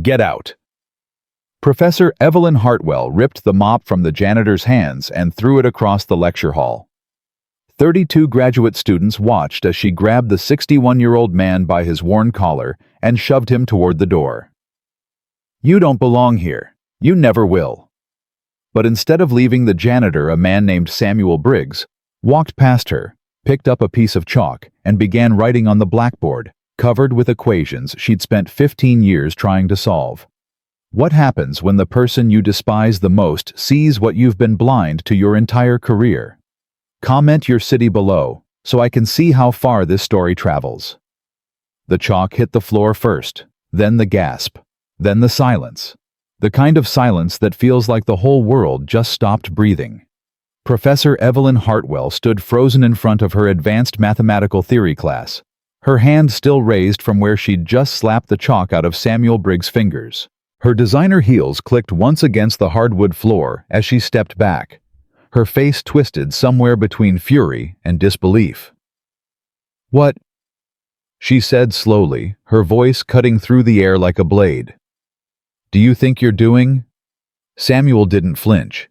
Get out." Professor Evelyn Hartwell ripped the mop from the janitor's hands and threw it across the lecture hall. 32 graduate students watched as she grabbed the 61-year-old man by his worn collar and shoved him toward the door. "You don't belong here. You never will." But instead of leaving the janitor, a man named Samuel Briggs walked past her, picked up a piece of chalk, and began writing on the blackboard, covered with equations she'd spent 15 years trying to solve. What happens when the person you despise the most sees what you've been blind to your entire career? Comment your city below, so I can see how far this story travels. The chalk hit the floor first, then the gasp, then the silence. The kind of silence that feels like the whole world just stopped breathing. Professor Evelyn Hartwell stood frozen in front of her advanced mathematical theory class, her hand still raised from where she'd just slapped the chalk out of Samuel Briggs' fingers. Her designer heels clicked once against the hardwood floor as she stepped back, her face twisted somewhere between fury and disbelief. "What?" she said slowly, her voice cutting through the air like a blade. "Do you think you're doing?" Samuel didn't flinch.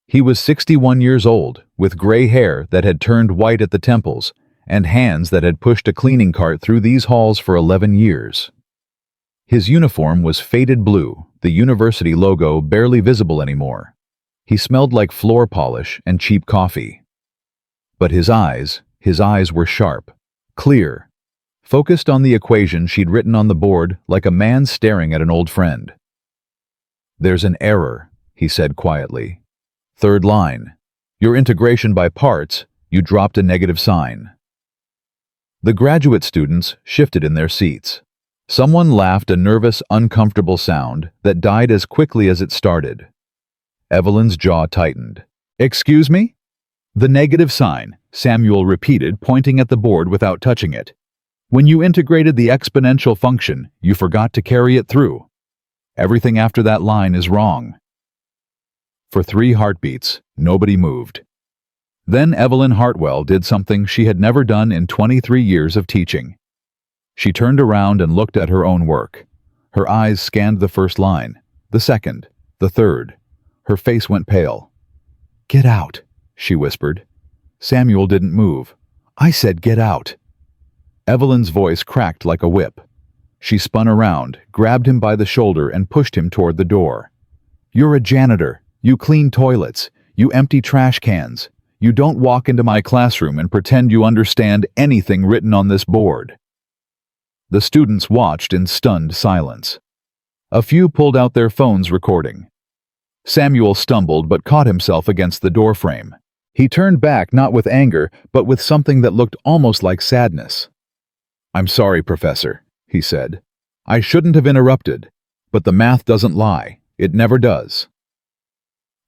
He was 61 years old, with gray hair that had turned white at the temples, and hands that had pushed a cleaning cart through these halls for 11 years. His uniform was faded blue, the university logo barely visible anymore. He smelled like floor polish and cheap coffee. But his eyes were sharp, clear, focused on the equation she'd written on the board like a man staring at an old friend. "There's an error," he said quietly. "Third line. Your integration by parts, you dropped a negative sign." The graduate students shifted in their seats. Someone laughed, a nervous, uncomfortable sound that died as quickly as it started. Evelyn's jaw tightened. "Excuse me?" "The negative sign," Samuel repeated, pointing at the board without touching it. "When you integrated the exponential function, you forgot to carry it through. Everything after that line is wrong." For 3 heartbeats, nobody moved. Then Evelyn Hartwell did something she had never done in 23 years of teaching. She turned around and looked at her own work. Her eyes scanned the first line, the second, the third. Her face went pale. "Get out," she whispered. Samuel didn't move. "I said get out." Evelyn's voice cracked like a whip. She spun around, grabbed him by the shoulder, and pushed him toward the door. "You're a janitor. You clean toilets. You empty trash cans. You don't walk into my classroom and pretend you understand anything written on this board." The students watched in stunned silence. A few pulled out their phones recording. Samuel stumbled but caught himself against the doorframe. He turned back not with anger, but with something that looked almost like sadness. "I'm sorry, Professor," he said. "I shouldn't have interrupted, but the math doesn't lie. It never does."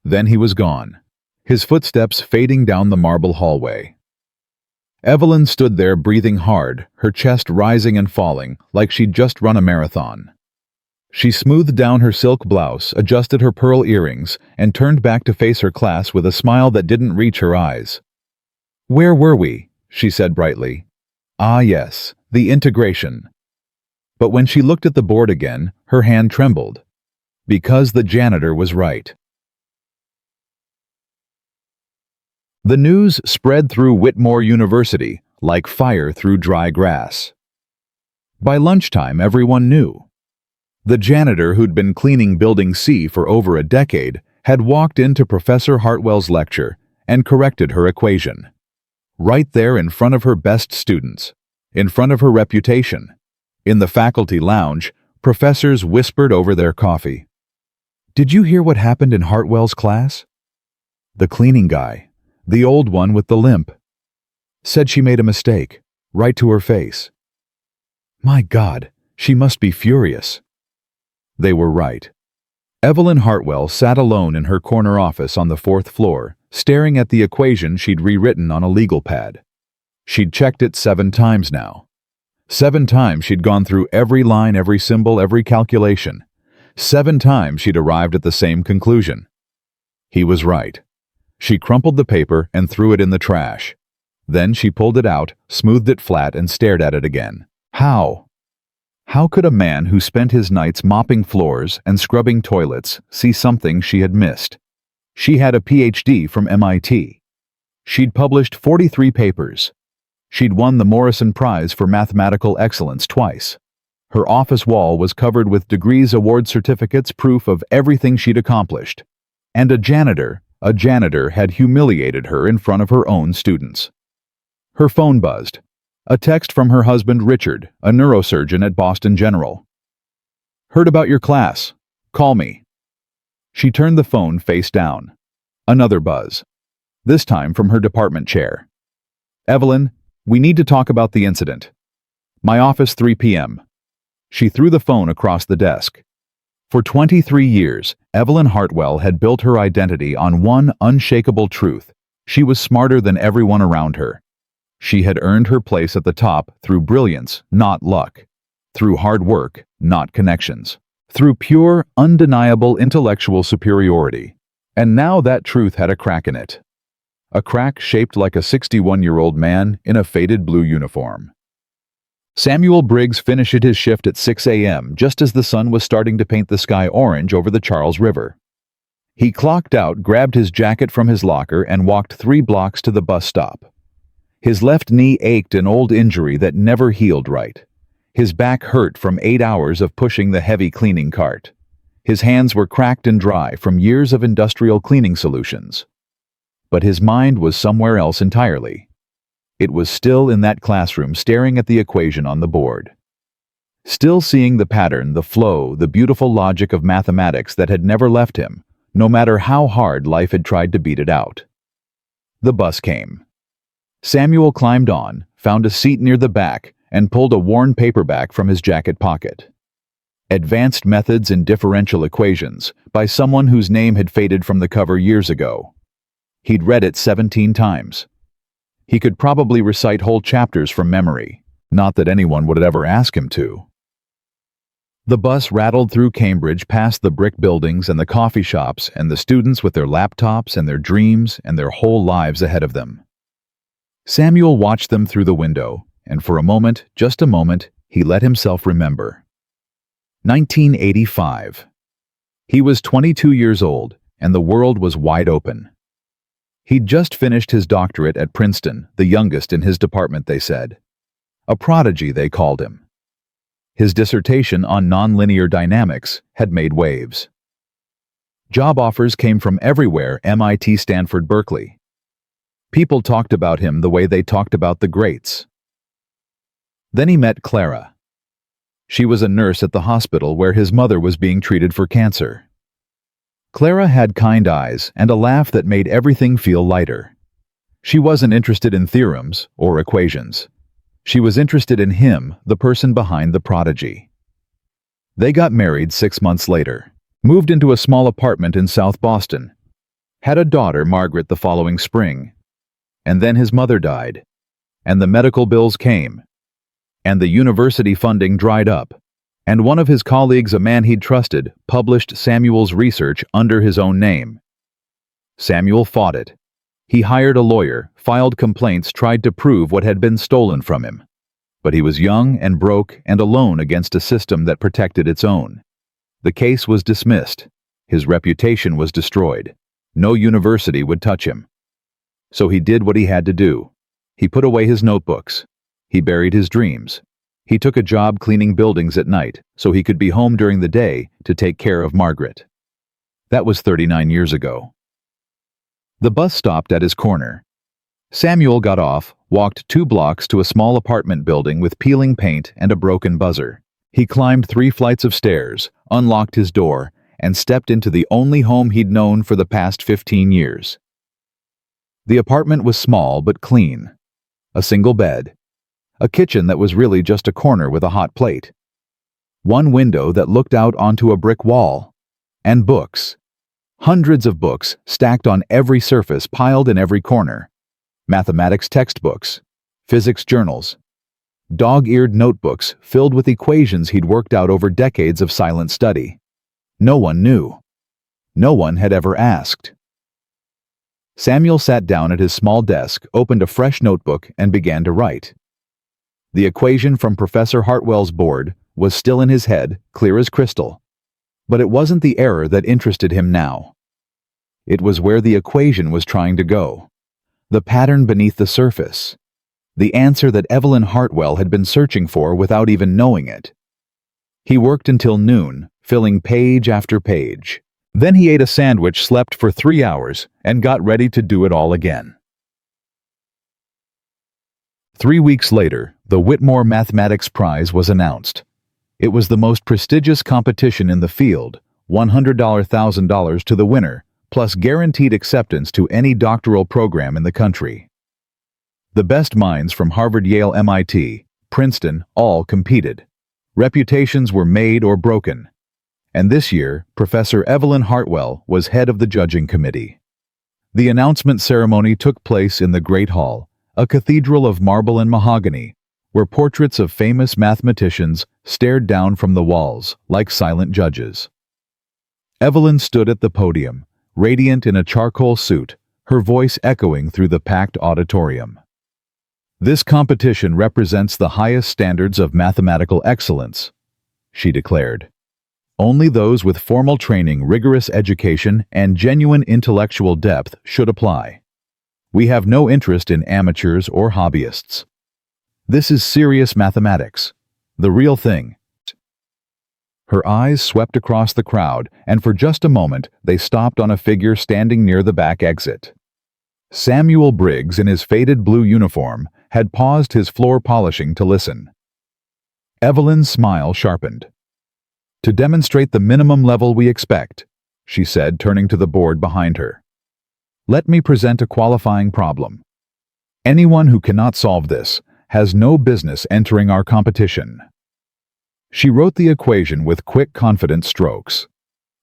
Then he was gone, his footsteps fading down the marble hallway. Evelyn stood there breathing hard, her chest rising and falling like she'd just run a marathon. She smoothed down her silk blouse, adjusted her pearl earrings, and turned back to face her class with a smile that didn't reach her eyes. "Where were we?" she said brightly. "Ah yes, the integration." But when she looked at the board again, her hand trembled. Because the janitor was right. The news spread through Whitmore University like fire through dry grass. By lunchtime, everyone knew. The janitor who'd been cleaning Building C for over a decade had walked into Professor Hartwell's lecture and corrected her equation. Right there in front of her best students, in front of her reputation. In the faculty lounge, professors whispered over their coffee. "Did you hear what happened in Hartwell's class? The cleaning guy, the old one with the limp, said she made a mistake, right to her face. My God, she must be furious." They were right. Evelyn Hartwell sat alone in her corner office on the 4th floor, staring at the equation she'd rewritten on a legal pad. She'd checked it 7 times now. 7 times she'd gone through every line, every symbol, every calculation. 7 times she'd arrived at the same conclusion. He was right. She crumpled the paper and threw it in the trash. Then she pulled it out, smoothed it flat, and stared at it again. How? How could a man who spent his nights mopping floors and scrubbing toilets see something she had missed? She had a PhD from MIT. She'd published 43 papers. She'd won the Morrison Prize for Mathematical Excellence twice. Her office wall was covered with degrees, award certificates, proof of everything she'd accomplished. And a janitor had humiliated her in front of her own students. Her phone buzzed. A text from her husband Richard, a neurosurgeon at Boston General. "Heard about your class. Call me." She turned the phone face down. Another buzz. This time from her department chair. "Evelyn, we need to talk about the incident. My office, 3 p.m. She threw the phone across the desk. For 23 years, Evelyn Hartwell had built her identity on one unshakable truth. She was smarter than everyone around her. She had earned her place at the top through brilliance, not luck. Through hard work, not connections. Through pure, undeniable intellectual superiority. And now that truth had a crack in it. A crack shaped like a 61-year-old man in a faded blue uniform. Samuel Briggs finished his shift at 6 a.m. just as the sun was starting to paint the sky orange over the Charles River. He clocked out, grabbed his jacket from his locker, and walked 3 blocks to the bus stop. His left knee ached, an old injury that never healed right. His back hurt from 8 hours of pushing the heavy cleaning cart. His hands were cracked and dry from years of industrial cleaning solutions. But his mind was somewhere else entirely. It was still in that classroom, staring at the equation on the board. Still seeing the pattern, the flow, the beautiful logic of mathematics that had never left him, no matter how hard life had tried to beat it out. The bus came. Samuel climbed on, found a seat near the back, and pulled a worn paperback from his jacket pocket. Advanced Methods in Differential Equations, by someone whose name had faded from the cover years ago. He'd read it 17 times. He could probably recite whole chapters from memory, not that anyone would ever ask him to. The bus rattled through Cambridge, past the brick buildings and the coffee shops and the students with their laptops and their dreams and their whole lives ahead of them. Samuel watched them through the window, and for a moment, just a moment, he let himself remember. 1985. He was 22 years old, and the world was wide open. He'd just finished his doctorate at Princeton, the youngest in his department, they said. A prodigy, they called him. His dissertation on nonlinear dynamics had made waves. Job offers came from everywhere: MIT, Stanford, Berkeley. People talked about him the way they talked about the greats. Then he met Clara. She was a nurse at the hospital where his mother was being treated for cancer. Clara had kind eyes and a laugh that made everything feel lighter. She wasn't interested in theorems or equations. She was interested in him, the person behind the prodigy. They got married 6 months later, moved into a small apartment in South Boston, had a daughter, Margaret, the following spring. And then his mother died, and the medical bills came, and the university funding dried up, and one of his colleagues, a man he'd trusted, published Samuel's research under his own name. Samuel fought it. He hired a lawyer, filed complaints, tried to prove what had been stolen from him. But he was young and broke and alone against a system that protected its own. The case was dismissed. His reputation was destroyed. No university would touch him. So he did what he had to do. He put away his notebooks. He buried his dreams. He took a job cleaning buildings at night so he could be home during the day to take care of Margaret. That was 39 years ago. The bus stopped at his corner. Samuel got off, walked 2 blocks to a small apartment building with peeling paint and a broken buzzer. He climbed 3 flights of stairs, unlocked his door, and stepped into the only home he'd known for the past 15 years. The apartment was small but clean. A single bed. A kitchen that was really just a corner with a hot plate. One window that looked out onto a brick wall. And books. Hundreds of books stacked on every surface, piled in every corner. Mathematics textbooks. Physics journals. Dog-eared notebooks filled with equations he'd worked out over decades of silent study. No one knew. No one had ever asked. Samuel sat down at his small desk, opened a fresh notebook, and began to write. The equation from Professor Hartwell's board, was still in his head, clear as crystal. But it wasn't the error that interested him now. It was where the equation was trying to go. The pattern beneath the surface. The answer that Evelyn Hartwell had been searching for without even knowing it. He worked until noon, filling page after page. Then he ate a sandwich, slept for 3 hours, and got ready to do it all again. 3 weeks later, the Whitmore Mathematics Prize was announced. It was the most prestigious competition in the field, $100,000 to the winner, plus guaranteed acceptance to any doctoral program in the country. The best minds from Harvard, Yale, MIT, Princeton all competed. Reputations were made or broken. And this year, Professor Evelyn Hartwell was head of the judging committee. The announcement ceremony took place in the Great Hall, a cathedral of marble and mahogany, where portraits of famous mathematicians stared down from the walls like silent judges. Evelyn stood at the podium, radiant in a charcoal suit, her voice echoing through the packed auditorium. "This competition represents the highest standards of mathematical excellence," she declared. "Only those with formal training, rigorous education, and genuine intellectual depth should apply. We have no interest in amateurs or hobbyists. This is serious mathematics, the real thing." Her eyes swept across the crowd, and for just a moment they stopped on a figure standing near the back exit. Samuel Briggs, in his faded blue uniform, had paused his floor polishing to listen. Evelyn's smile sharpened. "To demonstrate the minimum level we expect," she said, turning to the board behind her. "Let me present a qualifying problem. Anyone who cannot solve this has no business entering our competition." She wrote the equation with quick, confident strokes.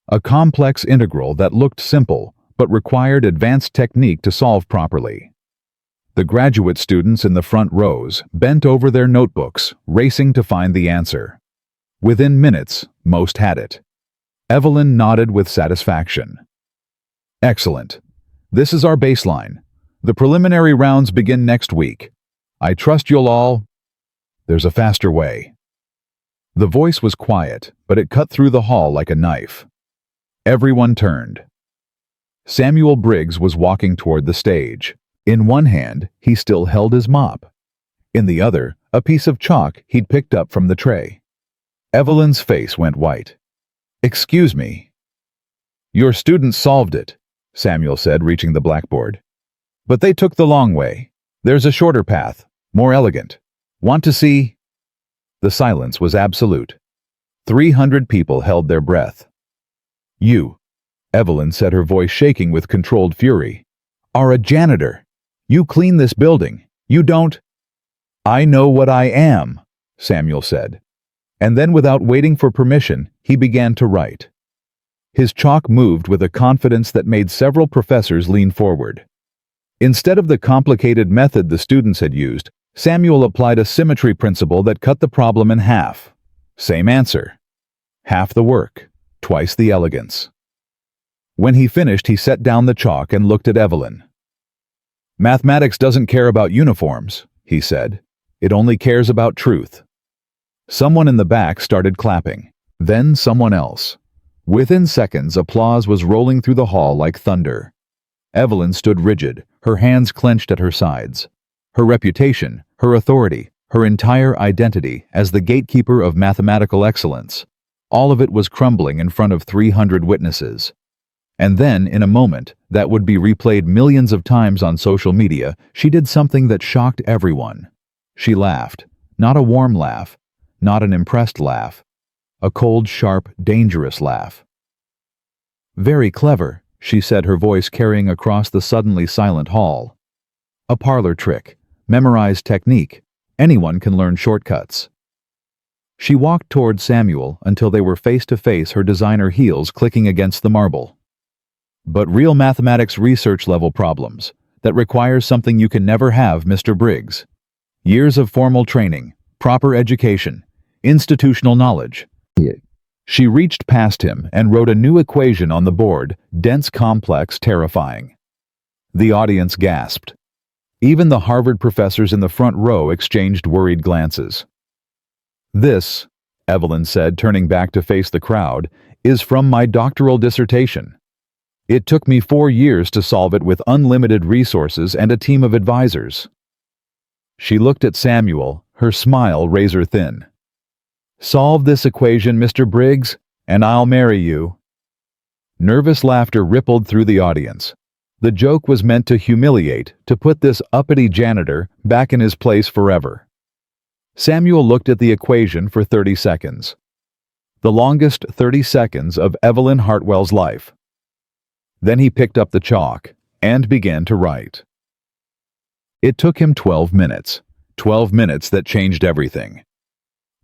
A complex integral that looked simple, but required advanced technique to solve properly. The graduate students in the front rows bent over their notebooks, racing to find the answer. Within minutes, most had it. Evelyn nodded with satisfaction. "Excellent. This is our baseline. The preliminary rounds begin next week. I trust you'll all—" "There's a faster way." The voice was quiet, but it cut through the hall like a knife. Everyone turned. Samuel Briggs was walking toward the stage. In one hand, he still held his mop. In the other, a piece of chalk he'd picked up from the tray. Evelyn's face went white. "Excuse me." "Your students solved it," Samuel said, reaching the blackboard. "But they took the long way. There's a shorter path, more elegant. Want to see?" The silence was absolute. 300 people held their breath. "You," Evelyn said, her voice shaking with controlled fury, "are a janitor. You clean this building. You don't—" "I know what I am," Samuel said. And then, without waiting for permission, he began to write. His chalk moved with a confidence that made several professors lean forward. Instead of the complicated method the students had used, Samuel applied a symmetry principle that cut the problem in half. Same answer. Half the work, twice the elegance. When he finished, he set down the chalk and looked at Evelyn. "Mathematics doesn't care about uniforms," he said. "It only cares about truth." Someone in the back started clapping. Then someone else. Within seconds, applause was rolling through the hall like thunder. Evelyn stood rigid, her hands clenched at her sides. Her reputation, her authority, her entire identity as the gatekeeper of mathematical excellence, all of it was crumbling in front of 300 witnesses. And then, in a moment that would be replayed millions of times on social media, she did something that shocked everyone. She laughed. Not a warm laugh, not an impressed laugh. A cold, sharp, dangerous laugh. "Very clever," she said, her voice carrying across the suddenly silent hall. "A parlor trick. Memorized technique. Anyone can learn shortcuts." She walked toward Samuel until they were face to face, her designer heels clicking against the marble. "But real mathematics research-level problems, that requires something you can never have, Mr. Briggs. Years of formal training, proper education, institutional knowledge." She reached past him and wrote a new equation on the board, dense, complex, terrifying. The audience gasped. Even the Harvard professors in the front row exchanged worried glances. "This," Evelyn said, turning back to face the crowd, "is from my doctoral dissertation. It took me 4 years to solve it with unlimited resources and a team of advisors." She looked at Samuel, her smile razor-thin. "Solve this equation, Mr. Briggs, and I'll marry you." Nervous laughter rippled through the audience. The joke was meant to humiliate, to put this uppity janitor back in his place forever. Samuel looked at the equation for 30 seconds. The longest 30 seconds of Evelyn Hartwell's life. Then he picked up the chalk and began to write. It took him 12 minutes. 12 minutes that changed everything.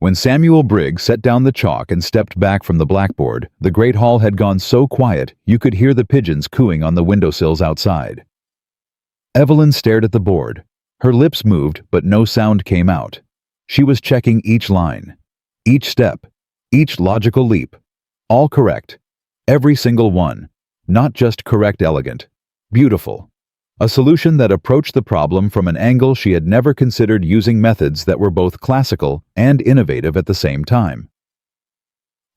When Samuel Briggs set down the chalk and stepped back from the blackboard, the great hall had gone so quiet you could hear the pigeons cooing on the windowsills outside. Evelyn stared at the board. Her lips moved, but no sound came out. She was checking each line, each step, each logical leap. All correct. Every single one. Not just correct, elegant. Beautiful. A solution that approached the problem from an angle she had never considered, using methods that were both classical and innovative at the same time.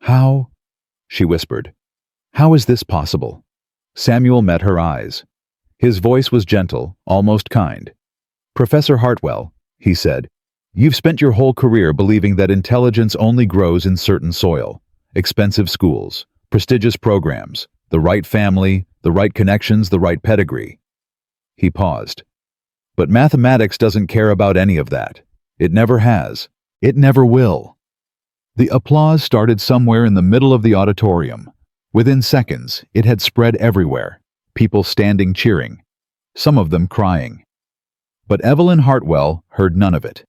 "How?" she whispered. "How is this possible?" Samuel met her eyes. His voice was gentle, almost kind. "Professor Hartwell," he said, "you've spent your whole career believing that intelligence only grows in certain soil. Expensive schools, prestigious programs, the right family, the right connections, the right pedigree." He paused. "But mathematics doesn't care about any of that. It never has. It never will." The applause started somewhere in the middle of the auditorium. Within seconds, it had spread everywhere, people standing cheering, some of them crying. But Evelyn Hartwell heard none of it.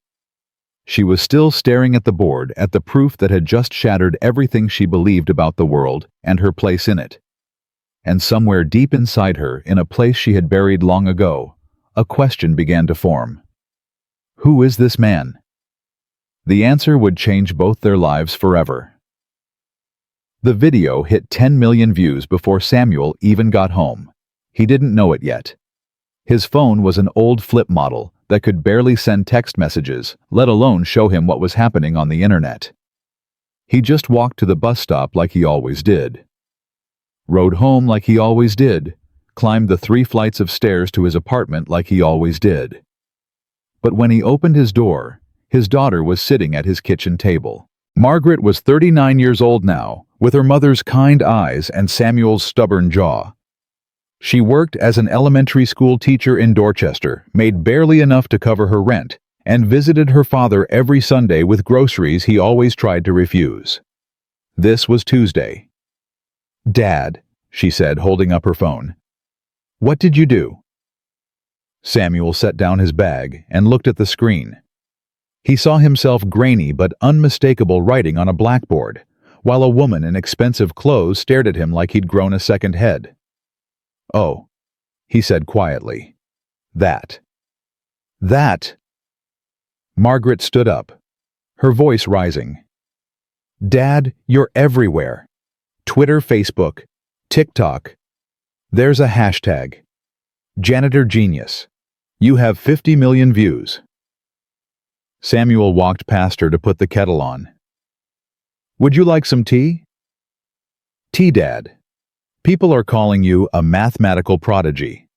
She was still staring at the board, at the proof that had just shattered everything she believed about the world and her place in it. And somewhere deep inside her, in a place she had buried long ago, a question began to form. Who is this man? The answer would change both their lives forever. The video hit 10 million views before Samuel even got home. He didn't know it yet. His phone was an old flip model that could barely send text messages, let alone show him what was happening on the internet. He just walked to the bus stop like he always did. Rode home like he always did, climbed the 3 flights of stairs to his apartment like he always did. But when he opened his door, his daughter was sitting at his kitchen table. Margaret was 39 years old now, with her mother's kind eyes and Samuel's stubborn jaw. She worked as an elementary school teacher in Dorchester, made barely enough to cover her rent, and visited her father every Sunday with groceries he always tried to refuse. This was Tuesday. "Dad," she said, holding up her phone. "What did you do?" Samuel set down his bag and looked at the screen. He saw himself grainy but unmistakable writing on a blackboard, while a woman in expensive clothes stared at him like he'd grown a second head. "Oh," he said quietly. That. Margaret stood up, her voice rising. "Dad, you're everywhere. Twitter, Facebook, TikTok. There's a hashtag. Janitor Genius. You have 50 million views." Samuel walked past her to put the kettle on. "Would you like some tea?" "Tea, Dad. People are calling you a mathematical prodigy.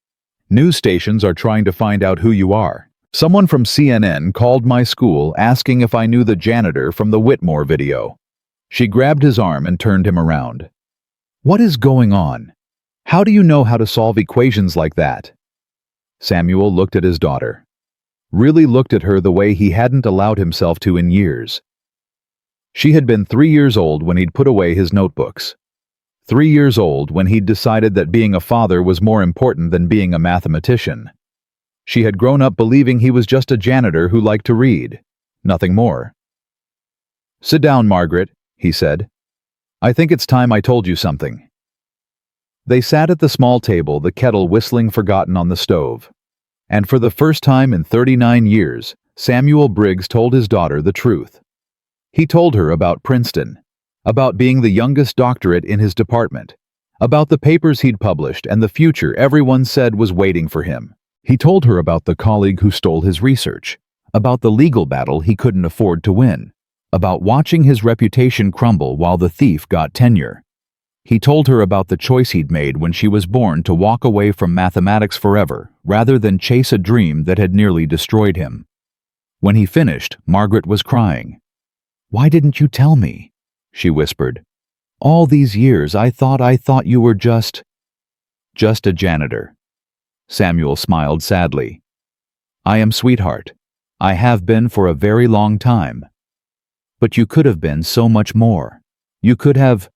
News stations are trying to find out who you are. Someone from CNN called my school asking if I knew the janitor from the Whitmore video." She grabbed his arm and turned him around. "What is going on? How do you know how to solve equations like that?" Samuel looked at his daughter. Really looked at her the way he hadn't allowed himself to in years. She had been 3 years old when he'd put away his notebooks. 3 years old when he'd decided that being a father was more important than being a mathematician. She had grown up believing he was just a janitor who liked to read. Nothing more. "Sit down, Margaret," he said. "I think it's time I told you something." They sat at the small table, the kettle whistling forgotten on the stove. And for the first time in 39 years, Samuel Briggs told his daughter the truth. He told her about Princeton, about being the youngest doctorate in his department, about the papers he'd published and the future everyone said was waiting for him. He told her about the colleague who stole his research, about the legal battle he couldn't afford to win, about watching his reputation crumble while the thief got tenure. He told her about the choice he'd made when she was born to walk away from mathematics forever rather than chase a dream that had nearly destroyed him. When he finished, Margaret was crying. "Why didn't you tell me?" she whispered. "All these years I thought you were just a janitor." Samuel smiled sadly. "I am, sweetheart. I have been for a very long time. But you could have been so much more. You could have—"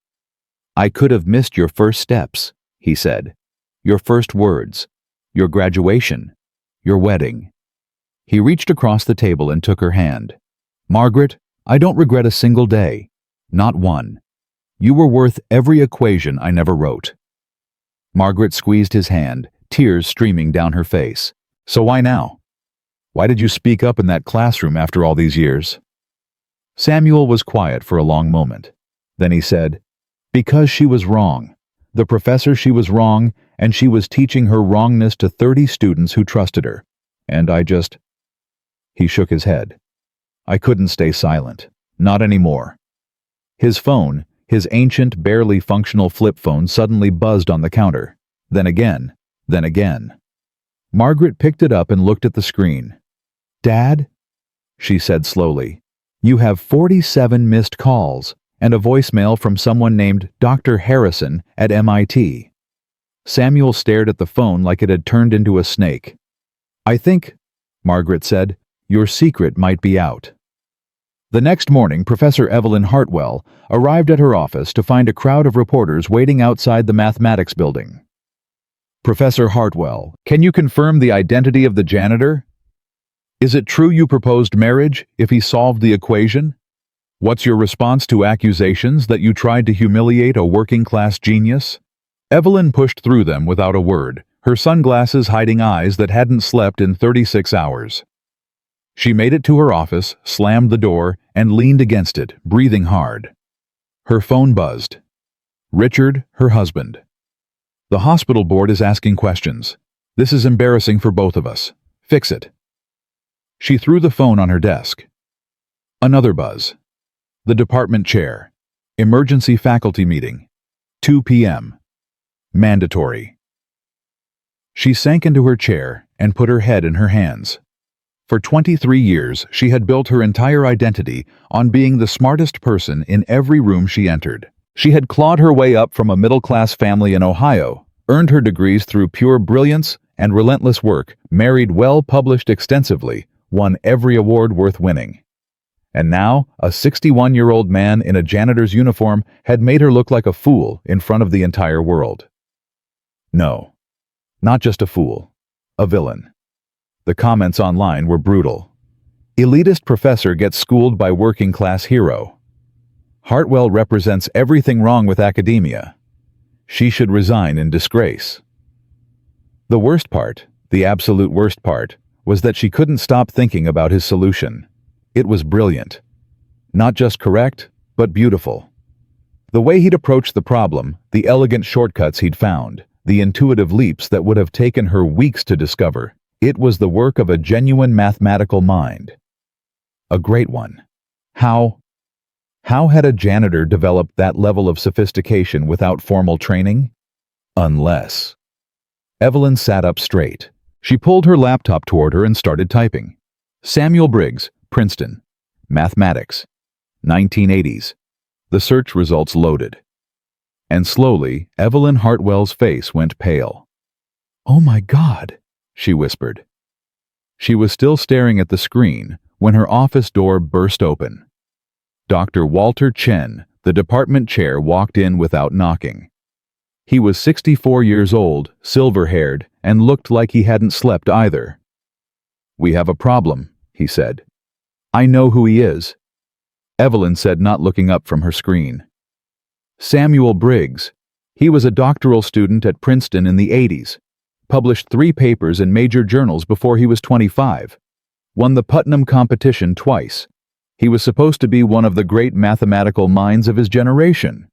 "I could have missed your first steps," he said. "Your first words, your graduation, your wedding." He reached across the table and took her hand. "Margaret, I don't regret a single day. Not one. You were worth every equation I never wrote." Margaret squeezed his hand, tears streaming down her face. "So why now? Why did you speak up in that classroom after all these years?" Samuel was quiet for a long moment. Then he said, "Because she was wrong. The professor, she was wrong, and she was teaching her wrongness to 30 students who trusted her. And I just—" He shook his head. "I couldn't stay silent. Not anymore." His phone, his ancient, barely functional flip phone, suddenly buzzed on the counter. Then again, then again. Margaret picked it up and looked at the screen. "Dad," she said slowly, "you have 47 missed calls and a voicemail from someone named Dr. Harrison at MIT. Samuel stared at the phone like it had turned into a snake. "I think," Margaret said, "your secret might be out." The next morning, Professor Evelyn Hartwell arrived at her office to find a crowd of reporters waiting outside the mathematics building. "Professor Hartwell, can you confirm the identity of the janitor? Is it true you proposed marriage if he solved the equation? What's your response to accusations that you tried to humiliate a working-class genius?" Evelyn pushed through them without a word, her sunglasses hiding eyes that hadn't slept in 36 hours. She made it to her office, slammed the door, and leaned against it, breathing hard. Her phone buzzed. Richard, her husband. "The hospital board is asking questions. This is embarrassing for both of us. Fix it." She threw the phone on her desk. Another buzz. The department chair. Emergency faculty meeting. 2 p.m. Mandatory. She sank into her chair and put her head in her hands. For 23 years, she had built her entire identity on being the smartest person in every room she entered. She had clawed her way up from a middle-class family in Ohio, earned her degrees through pure brilliance and relentless work, married well, published extensively, won every award worth winning. And now, a 61-year-old man in a janitor's uniform had made her look like a fool in front of the entire world. No, not just a fool, a villain. The comments online were brutal. Elitist professor gets schooled by working-class hero. Hartwell represents everything wrong with academia. She should resign in disgrace. The worst part, the absolute worst part, was that she couldn't stop thinking about his solution. It was brilliant. Not just correct, but beautiful. The way he'd approached the problem, the elegant shortcuts he'd found, the intuitive leaps that would have taken her weeks to discover, it was the work of a genuine mathematical mind. A great one. How had a janitor developed that level of sophistication without formal training? Unless. Evelyn sat up straight. She pulled her laptop toward her and started typing. Samuel Briggs, Princeton. Mathematics. 1980s. The search results loaded. And slowly, Evelyn Hartwell's face went pale. "Oh my God," she whispered. She was still staring at the screen when her office door burst open. Dr. Walter Chen, the department chair, walked in without knocking. He was 64 years old, silver-haired, and looked like he hadn't slept either. "We have a problem," he said. "I know who he is," Evelyn said, not looking up from her screen. "Samuel Briggs. He was a doctoral student at Princeton in the 80s. Published 3 papers in major journals before he was 25. Won the Putnam competition twice. He was supposed to be one of the great mathematical minds of his generation."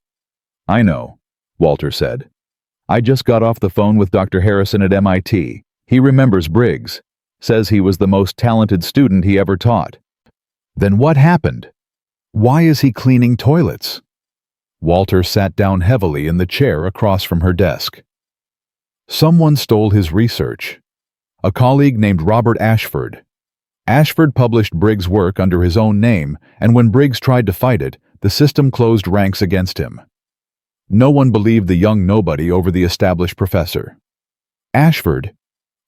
"I know," Walter said. "I just got off the phone with Dr. Harrison at MIT. He remembers Briggs. Says he was the most talented student he ever taught." "Then what happened?" Why is he cleaning toilets? Walter sat down heavily in the chair across from her desk. Someone stole his research. A colleague named Robert Ashford. Ashford published Briggs' work under his own name, and when Briggs tried to fight it, the system closed ranks against him. No one believed the young nobody over the established professor. Ashford,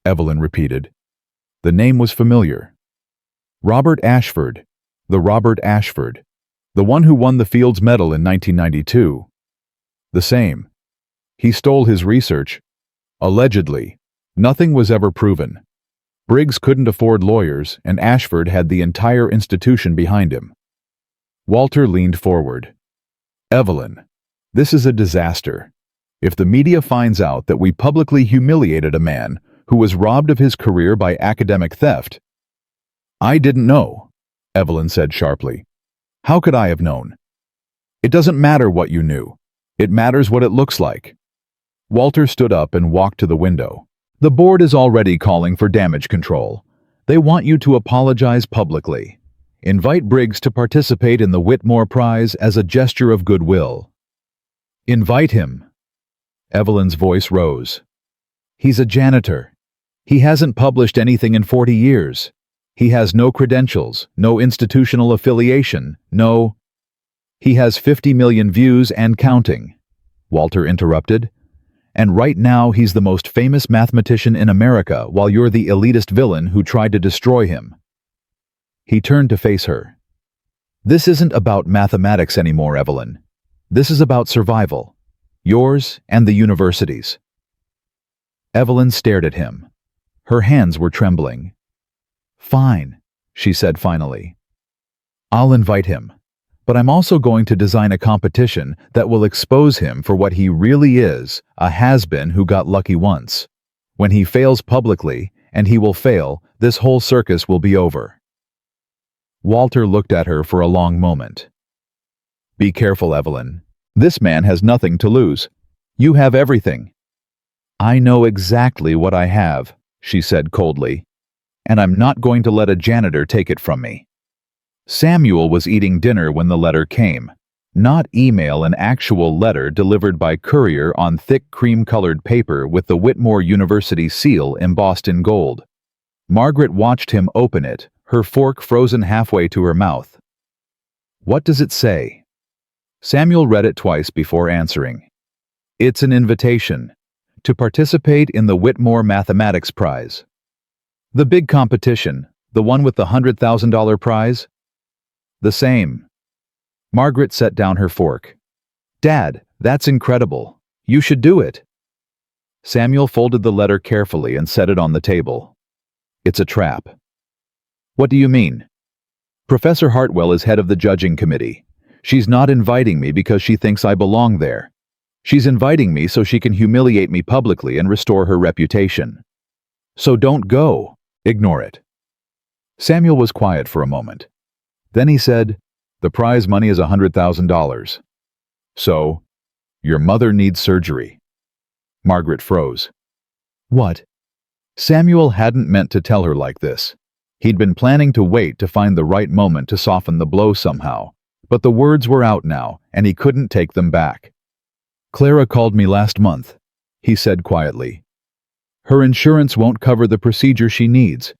Evelyn repeated. The name was familiar. Robert Ashford, the Robert Ashford, the one who won the Fields Medal in 1992. The same. He stole his research. Allegedly. Nothing was ever proven. Briggs couldn't afford lawyers, and Ashford had the entire institution behind him. Walter leaned forward. Evelyn, this is a disaster. If the media finds out that we publicly humiliated a man who was robbed of his career by academic theft. I didn't know, Evelyn said sharply. How could I have known? It doesn't matter what you knew. It matters what it looks like. Walter stood up and walked to the window. The board is already calling for damage control. They want you to apologize publicly. Invite Briggs to participate in the Whitmore Prize as a gesture of goodwill. Invite him. Evelyn's voice rose. He's a janitor. He hasn't published anything in 40 years. He has no credentials, no institutional affiliation, no... He has 50 million views and counting, Walter interrupted. And right now he's the most famous mathematician in America while you're the elitist villain who tried to destroy him. He turned to face her. This isn't about mathematics anymore, Evelyn. This is about survival. Yours and the university's. Evelyn stared at him. Her hands were trembling. Fine, she said finally. I'll invite him. But I'm also going to design a competition that will expose him for what he really is, a has-been who got lucky once. When he fails publicly, and he will fail, this whole circus will be over. Walter looked at her for a long moment. Be careful, Evelyn. This man has nothing to lose. You have everything. I know exactly what I have, she said coldly, and I'm not going to let a janitor take it from me. Samuel was eating dinner when the letter came. Not email, an actual letter delivered by courier on thick cream-colored paper with the Whitmore University seal embossed in gold. Margaret watched him open it, her fork frozen halfway to her mouth. What does it say? Samuel read it twice before answering. It's an invitation to participate in the Whitmore Mathematics Prize. The big competition, the one with the $100,000 prize? The same. Margaret set down her fork. Dad, that's incredible. You should do it. Samuel folded the letter carefully and set it on the table. It's a trap. What do you mean? Professor Hartwell is head of the judging committee. She's not inviting me because she thinks I belong there. She's inviting me so she can humiliate me publicly and restore her reputation. So don't go. Ignore it. Samuel was quiet for a moment. Then he said, the prize money is $100,000. So, your mother needs surgery. Margaret froze. What? Samuel hadn't meant to tell her like this. He'd been planning to wait to find the right moment to soften the blow somehow, but the words were out now, and he couldn't take them back. Clara called me last month, he said quietly. Her insurance won't cover the procedure she needs.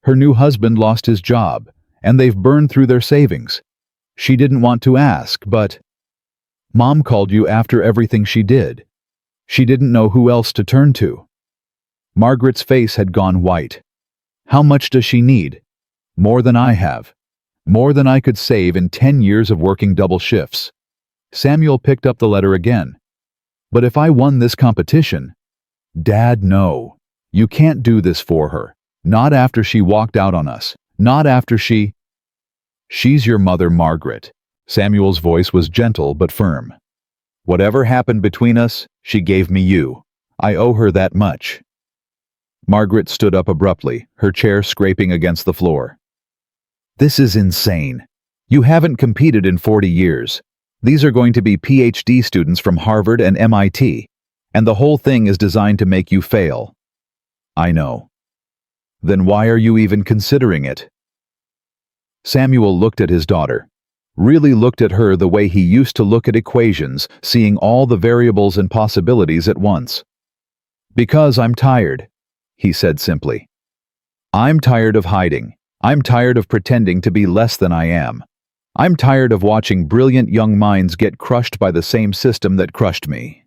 Her new husband lost his job, and they've burned through their savings. She didn't want to ask, but... Mom called you after everything she did. She didn't know who else to turn to. Margaret's face had gone white. How much does she need? More than I have. More than I could save in 10 years of working double shifts. Samuel picked up the letter again. But if I won this competition... Dad, no. You can't do this for her. Not after she walked out on us. Not after she... She's your mother, Margaret. Samuel's voice was gentle but firm. Whatever happened between us, she gave me you. I owe her that much. Margaret stood up abruptly, her chair scraping against the floor. This is insane. You haven't competed in 40 years. These are going to be PhD students from Harvard and MIT, and the whole thing is designed to make you fail. I know. Then why are you even considering it? Samuel looked at his daughter. really looked at her the way he used to look at equations, seeing all the variables and possibilities at once. "Because I'm tired," he said simply. "I'm tired of hiding. I'm tired of pretending to be less than I am. I'm tired of watching brilliant young minds get crushed by the same system that crushed me."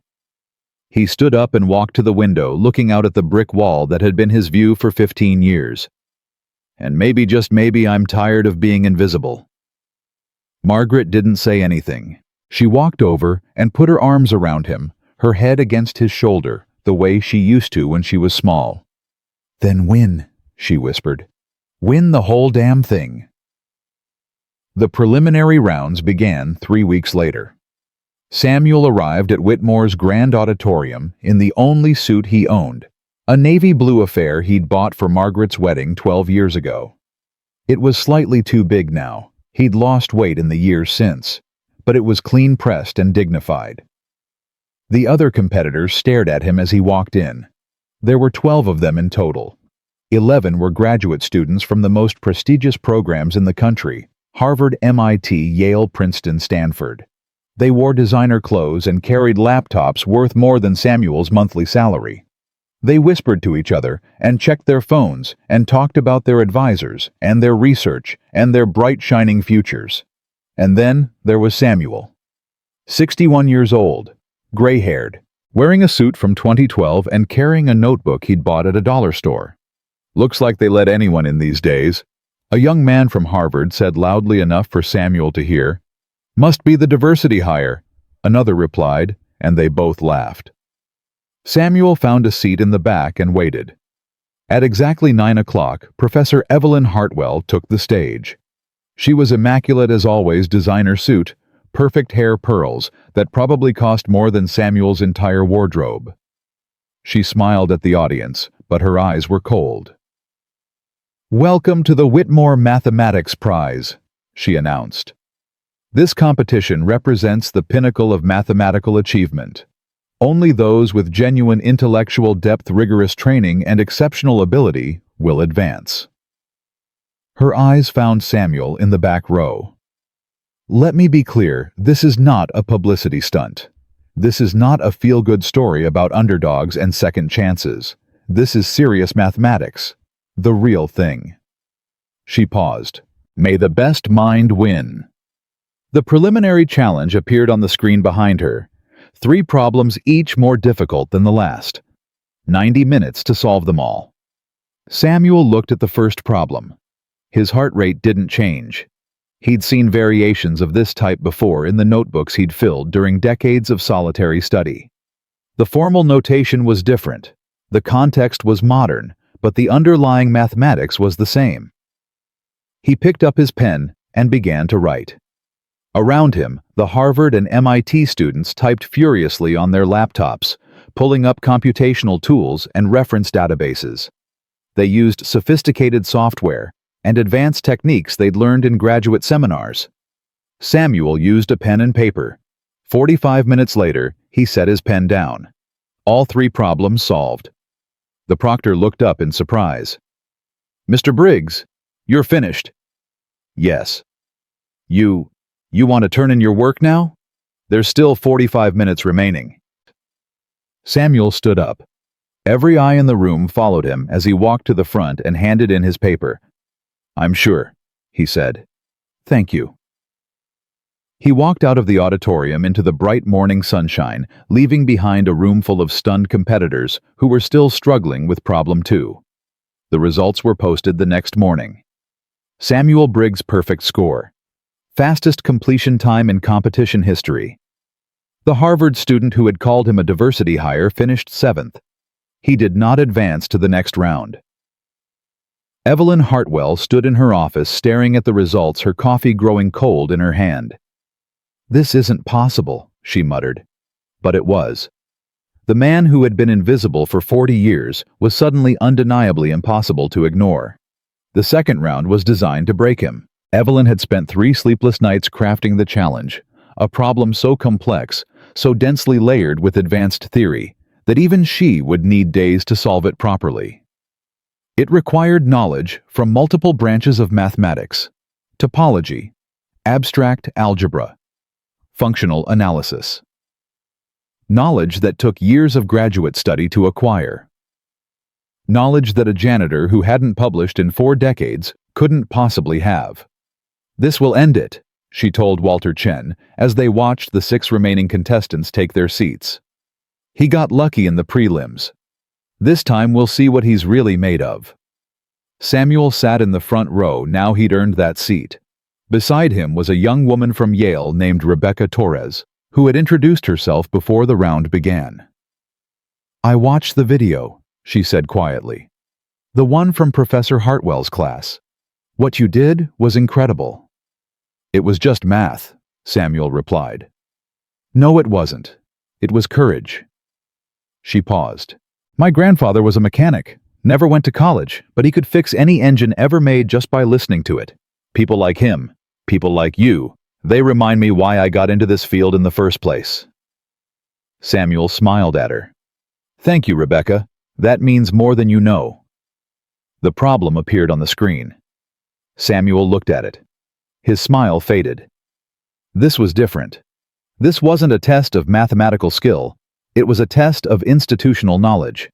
He stood up and walked to the window, looking out at the brick wall that had been his view for 15 years. "And maybe, just maybe, I'm tired of being invisible." Margaret didn't say anything. She walked over and put her arms around him, her head against his shoulder, the way she used to when she was small. "Then win," she whispered. "Win the whole damn thing." The preliminary rounds began 3 weeks later. Samuel arrived at Whitmore's Grand Auditorium in the only suit he owned, a navy blue affair he'd bought for Margaret's wedding 12 years ago. It was slightly too big now. He'd lost weight in the years since, but it was clean-pressed and dignified. The other competitors stared at him as he walked in. There were 12 of them in total. 11 were graduate students from the most prestigious programs in the country: Harvard, MIT, Yale, Princeton, Stanford. They wore designer clothes and carried laptops worth more than Samuel's monthly salary. They whispered to each other and checked their phones and talked about their advisors and their research and their bright shining futures. And then there was Samuel. 61 years old, gray-haired, wearing a suit from 2012 and carrying a notebook he'd bought at a dollar store. "Looks like they let anyone in these days," a young man from Harvard said loudly enough for Samuel to hear. "Must be the diversity hire," another replied, and they both laughed. Samuel found a seat in the back and waited. At exactly 9 o'clock, Professor Evelyn Hartwell took the stage. She was immaculate as always, designer suit, perfect hair pearls that probably cost more than Samuel's entire wardrobe. She smiled at the audience, but her eyes were cold. "Welcome to the Whitmore Mathematics Prize," she announced. "This competition represents the pinnacle of mathematical achievement. Only those with genuine intellectual depth, rigorous training, and exceptional ability will advance." Her eyes found Samuel in the back row. "Let me be clear, this is not a publicity stunt. This is not a feel-good story about underdogs and second chances. This is serious mathematics. The real thing." She paused. "May the best mind win." The preliminary challenge appeared on the screen behind her. 3 problems, each more difficult than the last. 90 minutes to solve them all. Samuel looked at the first problem. His heart rate didn't change. He'd seen variations of this type before in the notebooks he'd filled during decades of solitary study. The formal notation was different. The context was modern, but the underlying mathematics was the same. He picked up his pen and began to write. Around him, the Harvard and MIT students typed furiously on their laptops, pulling up computational tools and reference databases. They used sophisticated software and advanced techniques they'd learned in graduate seminars. Samuel used a pen and paper. 45 minutes later, he set his pen down. All 3 problems solved. The proctor looked up in surprise. "Mr. Briggs, you're finished." "Yes." You want to turn in your work now? There's still 45 minutes remaining." Samuel stood up. Every eye in the room followed him as he walked to the front and handed in his paper. "I'm sure," he said. "Thank you." He walked out of the auditorium into the bright morning sunshine, leaving behind a room full of stunned competitors who were still struggling with problem 2. The results were posted the next morning. Samuel Briggs' perfect score. Fastest completion time in competition history. The Harvard student who had called him a diversity hire finished 7th. He did not advance to the next round. Evelyn Hartwell stood in her office staring at the results, her coffee growing cold in her hand. "This isn't possible," she muttered. But it was. The man who had been invisible for 40 years was suddenly undeniably impossible to ignore. The second round was designed to break him. Evelyn had spent 3 sleepless nights crafting the challenge, a problem so complex, so densely layered with advanced theory, that even she would need days to solve it properly. It required knowledge from multiple branches of mathematics: topology, Abstract algebra. Functional analysis. Knowledge that took years of graduate study to acquire. Knowledge that a janitor who hadn't published in 4 decades couldn't possibly have. "This will end it," she told Walter Chen as they watched the 6 remaining contestants take their seats. "He got lucky in the prelims. This time we'll see what he's really made of." Samuel sat in the front row now he'd earned that seat. Beside him was a young woman from Yale named Rebecca Torres, who had introduced herself before the round began. "I watched the video," she said quietly. "The one from Professor Hartwell's class. What you did was incredible." "It was just math," Samuel replied. "No, it wasn't. It was courage." She paused. "My grandfather was a mechanic, never went to college, but he could fix any engine ever made just by listening to it. People like him, people like you, they remind me why I got into this field in the first place." Samuel smiled at her. "Thank you, Rebecca. That means more than you know." The problem appeared on the screen. Samuel looked at it. His smile faded. This was different. This wasn't a test of mathematical skill. It was a test of institutional knowledge.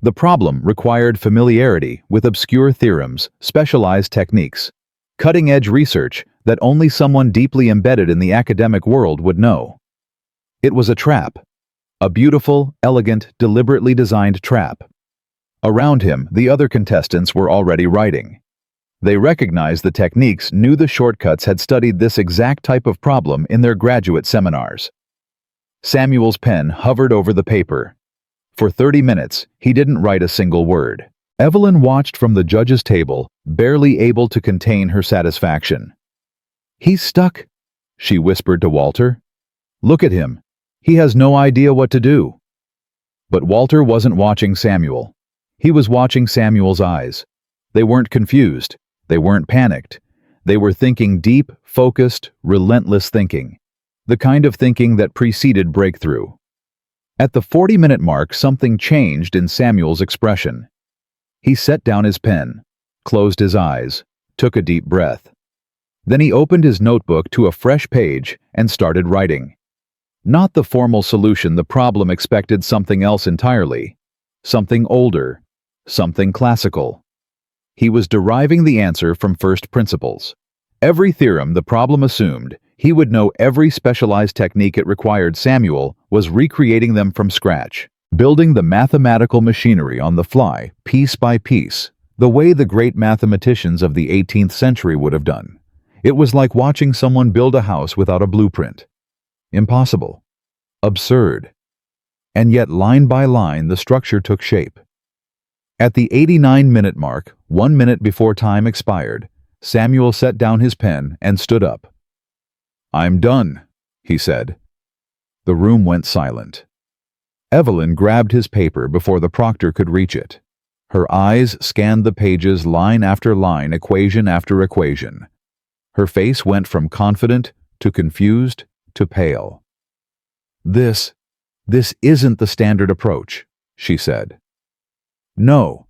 The problem required familiarity with obscure theorems, specialized techniques, cutting-edge research that only someone deeply embedded in the academic world would know. It was a trap. A beautiful, elegant, deliberately designed trap. Around him, the other contestants were already writing. They recognized the techniques, knew the shortcuts, had studied this exact type of problem in their graduate seminars. Samuel's pen hovered over the paper. For 30 minutes, he didn't write a single word. Evelyn watched from the judge's table, barely able to contain her satisfaction. "He's stuck," she whispered to Walter. "Look at him. He has no idea what to do." But Walter wasn't watching Samuel. He was watching Samuel's eyes. They weren't confused. They weren't panicked. They were thinking deep, focused, relentless thinking. The kind of thinking that preceded breakthrough. At the 40-minute mark, something changed in Samuel's expression. He set down his pen, closed his eyes, took a deep breath. Then he opened his notebook to a fresh page and started writing. Not the formal solution. The problem expected something else entirely. Something older. Something classical. He was deriving the answer from first principles. Every theorem the problem assumed, he would know. Every specialized technique it required. Samuel was recreating them from scratch, building the mathematical machinery on the fly, piece by piece, the way the great mathematicians of the 18th century would have done. It was like watching someone build a house without a blueprint. Impossible. Absurd. And yet, line by line, the structure took shape. At the 89-minute mark, 1 minute before time expired, Samuel set down his pen and stood up. "I'm done," he said. The room went silent. Evelyn grabbed his paper before the proctor could reach it. Her eyes scanned the pages line after line, equation after equation. Her face went from confident to confused to pale. This isn't the standard approach," she said. "No,"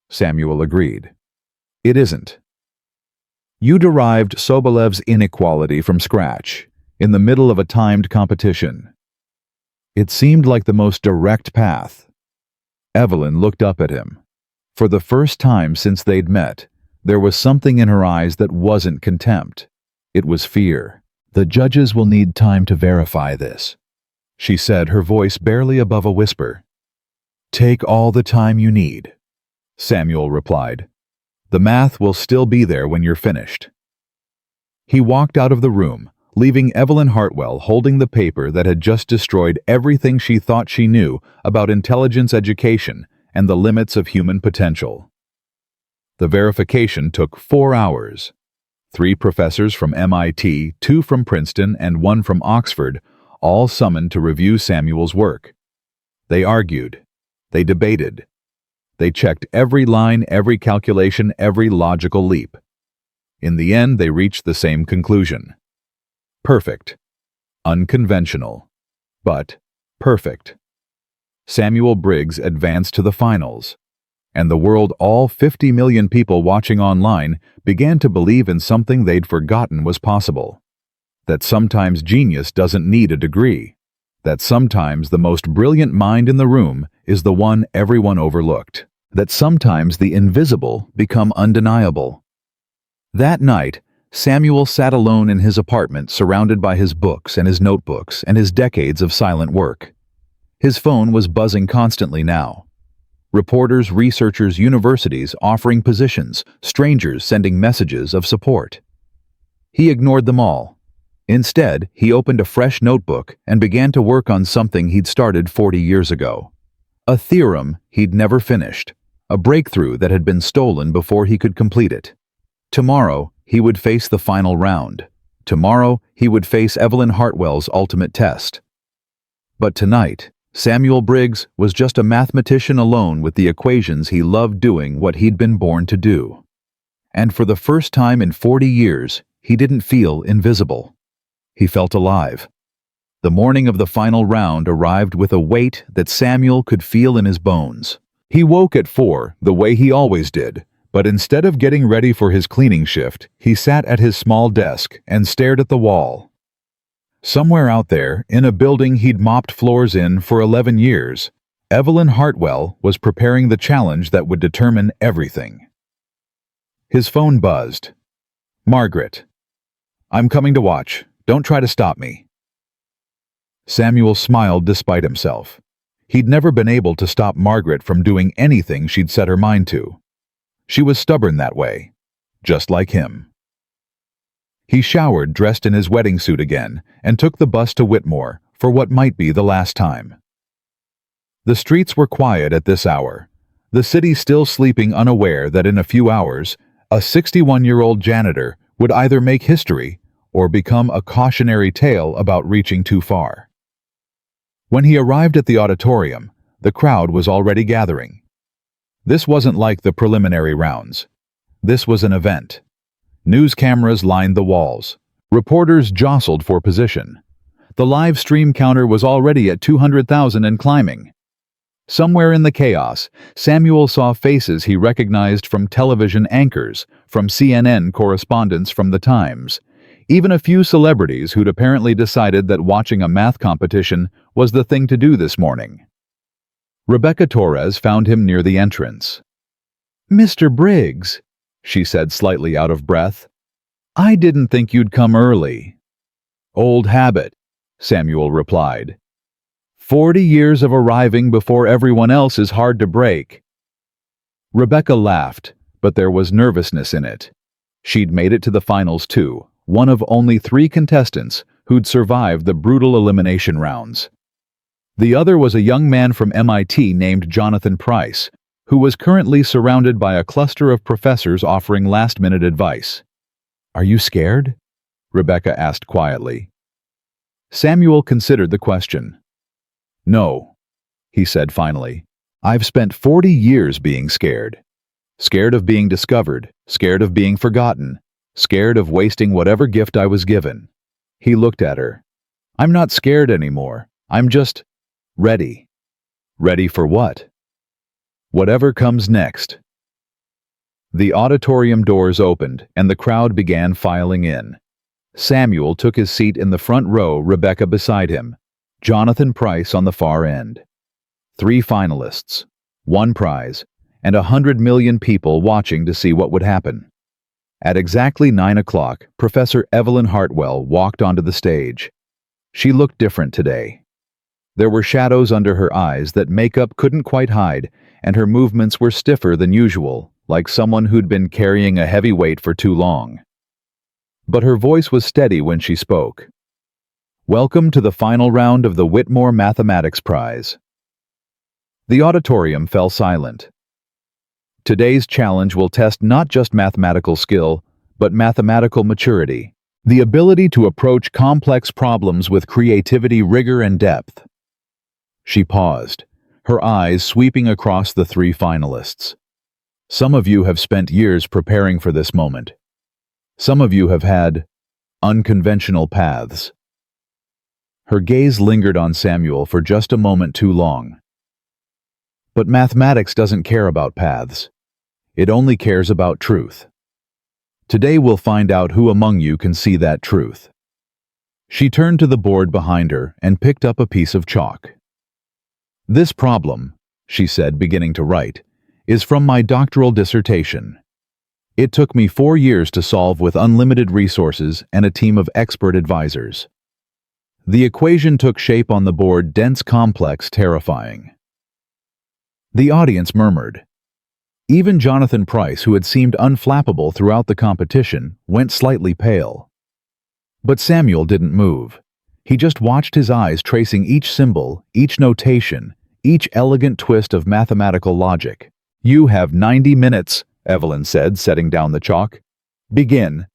Samuel agreed. "It isn't. You derived Sobolev's inequality from scratch, in the middle of a timed competition. It seemed like the most direct path." Evelyn looked up at him. For the first time since they'd met, there was something in her eyes that wasn't contempt. It was fear. "The judges will need time to verify this," she said, her voice barely above a whisper. "Take all the time you need," Samuel replied. "The math will still be there when you're finished." He walked out of the room, leaving Evelyn Hartwell holding the paper that had just destroyed everything she thought she knew about intelligence education and the limits of human potential. The verification took 4 hours. 3 professors from MIT, 2 from Princeton, and 1 from Oxford, all summoned to review Samuel's work. They argued. They debated. They checked every line, every calculation, every logical leap. In the end, they reached the same conclusion. Perfect. Unconventional. But perfect. Samuel Briggs advanced to the finals. and the world, all 50 million people watching online, began to believe in something they'd forgotten was possible. That sometimes genius doesn't need a degree. That sometimes the most brilliant mind in the room is the one everyone overlooked. That sometimes the invisible become undeniable. That night, Samuel sat alone in his apartment, surrounded by his books and his notebooks and his decades of silent work. His phone was buzzing constantly now. Reporters, researchers, universities offering positions, strangers sending messages of support. He ignored them all. Instead, he opened a fresh notebook and began to work on something he'd started 40 years ago. A theorem he'd never finished, a breakthrough that had been stolen before he could complete it. Tomorrow, he would face the final round. Tomorrow, he would face Evelyn Hartwell's ultimate test. But tonight, Samuel Briggs was just a mathematician alone with the equations he loved doing what he'd been born to do. And for the first time in 40 years, he didn't feel invisible. He felt alive. The morning of the final round arrived with a weight that Samuel could feel in his bones. He woke at 4, the way he always did, but instead of getting ready for his cleaning shift, he sat at his small desk and stared at the wall. Somewhere out there, in a building he'd mopped floors in for 11 years, Evelyn Hartwell was preparing the challenge that would determine everything. His phone buzzed. "Margaret. I'm coming to watch. Don't try to stop me." Samuel smiled despite himself. He'd never been able to stop Margaret from doing anything she'd set her mind to. She was stubborn that way, just like him. He showered, dressed in his wedding suit again, and took the bus to Whitmore for what might be the last time. The streets were quiet at this hour, the city still sleeping, unaware that in a few hours, a 61-year-old janitor would either make history or become a cautionary tale about reaching too far. When he arrived at the auditorium, the crowd was already gathering. This wasn't like the preliminary rounds. This was an event. News cameras lined the walls. Reporters jostled for position. The live stream counter was already at 200,000 and climbing. Somewhere in the chaos, Samuel saw faces he recognized from television anchors, from CNN correspondents, from the Times, even a few celebrities who'd apparently decided that watching a math competition was the thing to do this morning. Rebecca Torres found him near the entrance. "Mr. Briggs," she said, slightly out of breath. "I didn't think you'd come early." "Old habit," Samuel replied. 40 years of arriving before everyone else is hard to break." Rebecca laughed, but there was nervousness in it. She'd made it to the finals too, one of only 3 contestants who'd survived the brutal elimination rounds. The other was a young man from MIT named Jonathan Price, who was currently surrounded by a cluster of professors offering last-minute advice. "Are you scared?" Rebecca asked quietly. Samuel considered the question. "No," he said finally. "I've spent 40 years being scared. Scared of being discovered, scared of being forgotten, scared of wasting whatever gift I was given." He looked at her. "I'm not scared anymore. I'm just ready." "Ready for what?" "Whatever comes next." The auditorium doors opened, and the crowd began filing in. Samuel took his seat in the front row, Rebecca beside him, Jonathan Price on the far end. 3 finalists, 1 prize, and 100 million people watching to see what would happen. At exactly 9 o'clock, Professor Evelyn Hartwell walked onto the stage. She looked different today. There were shadows under her eyes that makeup couldn't quite hide, and her movements were stiffer than usual, like someone who'd been carrying a heavy weight for too long. But her voice was steady when she spoke. "Welcome to the final round of the Whitmore Mathematics Prize." The auditorium fell silent. Today's challenge will test not just mathematical skill, but mathematical maturity, the ability to approach complex problems with creativity, rigor, and depth. She paused, her eyes sweeping across the 3 finalists. Some of you have spent years preparing for this moment. Some of you have had unconventional paths. Her gaze lingered on Samuel for just a moment too long. But mathematics doesn't care about paths. It only cares about truth. Today we'll find out who among you can see that truth. She turned to the board behind her and picked up a piece of chalk. This problem, she said, beginning to write, is from my doctoral dissertation. It took me 4 years to solve with unlimited resources and a team of expert advisors. The equation took shape on the board, dense, complex, terrifying. The audience murmured. Even Jonathan Price, who had seemed unflappable throughout the competition, went slightly pale. But Samuel didn't move. He just watched, his eyes tracing each symbol, each notation, each elegant twist of mathematical logic. "You have 90 minutes, Evelyn said, setting down the chalk. "Begin."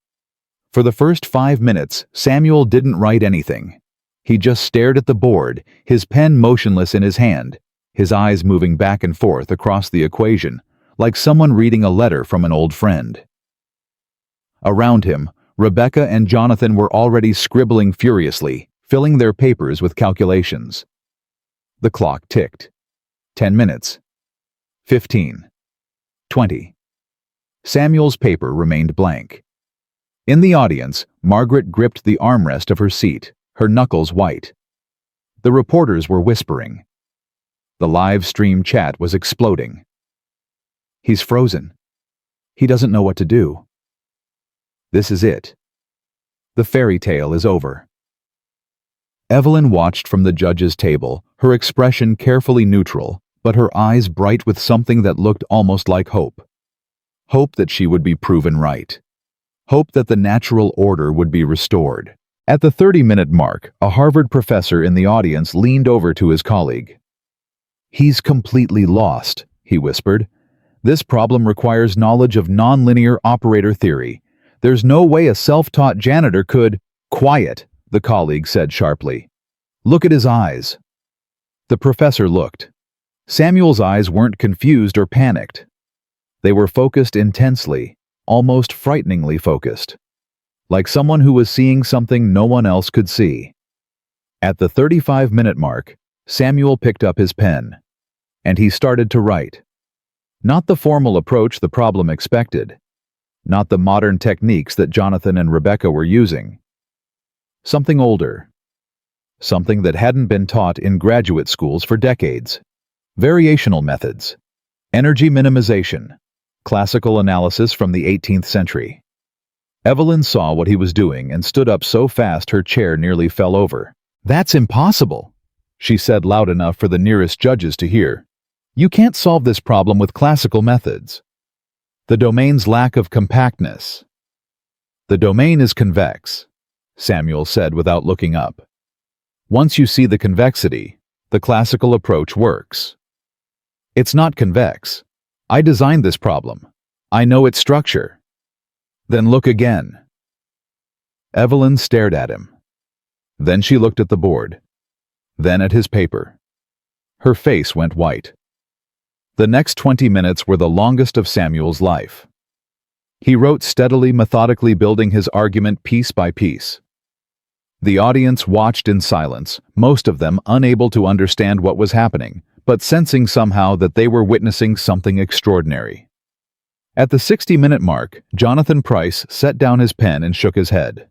For the first 5 minutes, Samuel didn't write anything. He just stared at the board, his pen motionless in his hand, his eyes moving back and forth across the equation, like someone reading a letter from an old friend. Around him, Rebecca and Jonathan were already scribbling furiously, filling their papers with calculations. The clock ticked. 10 minutes. 15. 20. Samuel's paper remained blank. In the audience, Margaret gripped the armrest of her seat, her knuckles white. The reporters were whispering. The live stream chat was exploding. "He's frozen. He doesn't know what to do. This is it. The fairy tale is over." Evelyn watched from the judge's table, her expression carefully neutral, but her eyes bright with something that looked almost like hope. Hope that she would be proven right. Hope that the natural order would be restored. At the 30-minute mark, a Harvard professor in the audience leaned over to his colleague. "He's completely lost," he whispered. "This problem requires knowledge of nonlinear operator theory. There's no way a self-taught janitor could—" "Quiet," the colleague said sharply. "Look at his eyes." The professor looked. Samuel's eyes weren't confused or panicked. They were focused intensely, almost frighteningly focused, like someone who was seeing something no one else could see. At the 35-minute mark, Samuel picked up his pen, and he started to write. Not the formal approach the problem expected, not the modern techniques that Jonathan and Rebecca were using. Something older, something that hadn't been taught in graduate schools for decades. Variational methods, energy minimization, classical analysis from the 18th century. Evelyn saw what he was doing and stood up so fast her chair nearly fell over. "That's impossible," she said loud enough for the nearest judges to hear. "You can't solve this problem with classical methods. The domain's lack of compactness." "The domain is convex," Samuel said without looking up. "Once you see the convexity, the classical approach works." "It's not convex. I designed this problem. I know its structure." "Then look again." Evelyn stared at him. Then she looked at the board. Then at his paper. Her face went white. The next 20 minutes were the longest of Samuel's life. He wrote steadily, methodically, building his argument piece by piece. The audience watched in silence, most of them unable to understand what was happening, but sensing somehow that they were witnessing something extraordinary. At the 60-minute mark, Jonathan Price set down his pen and shook his head.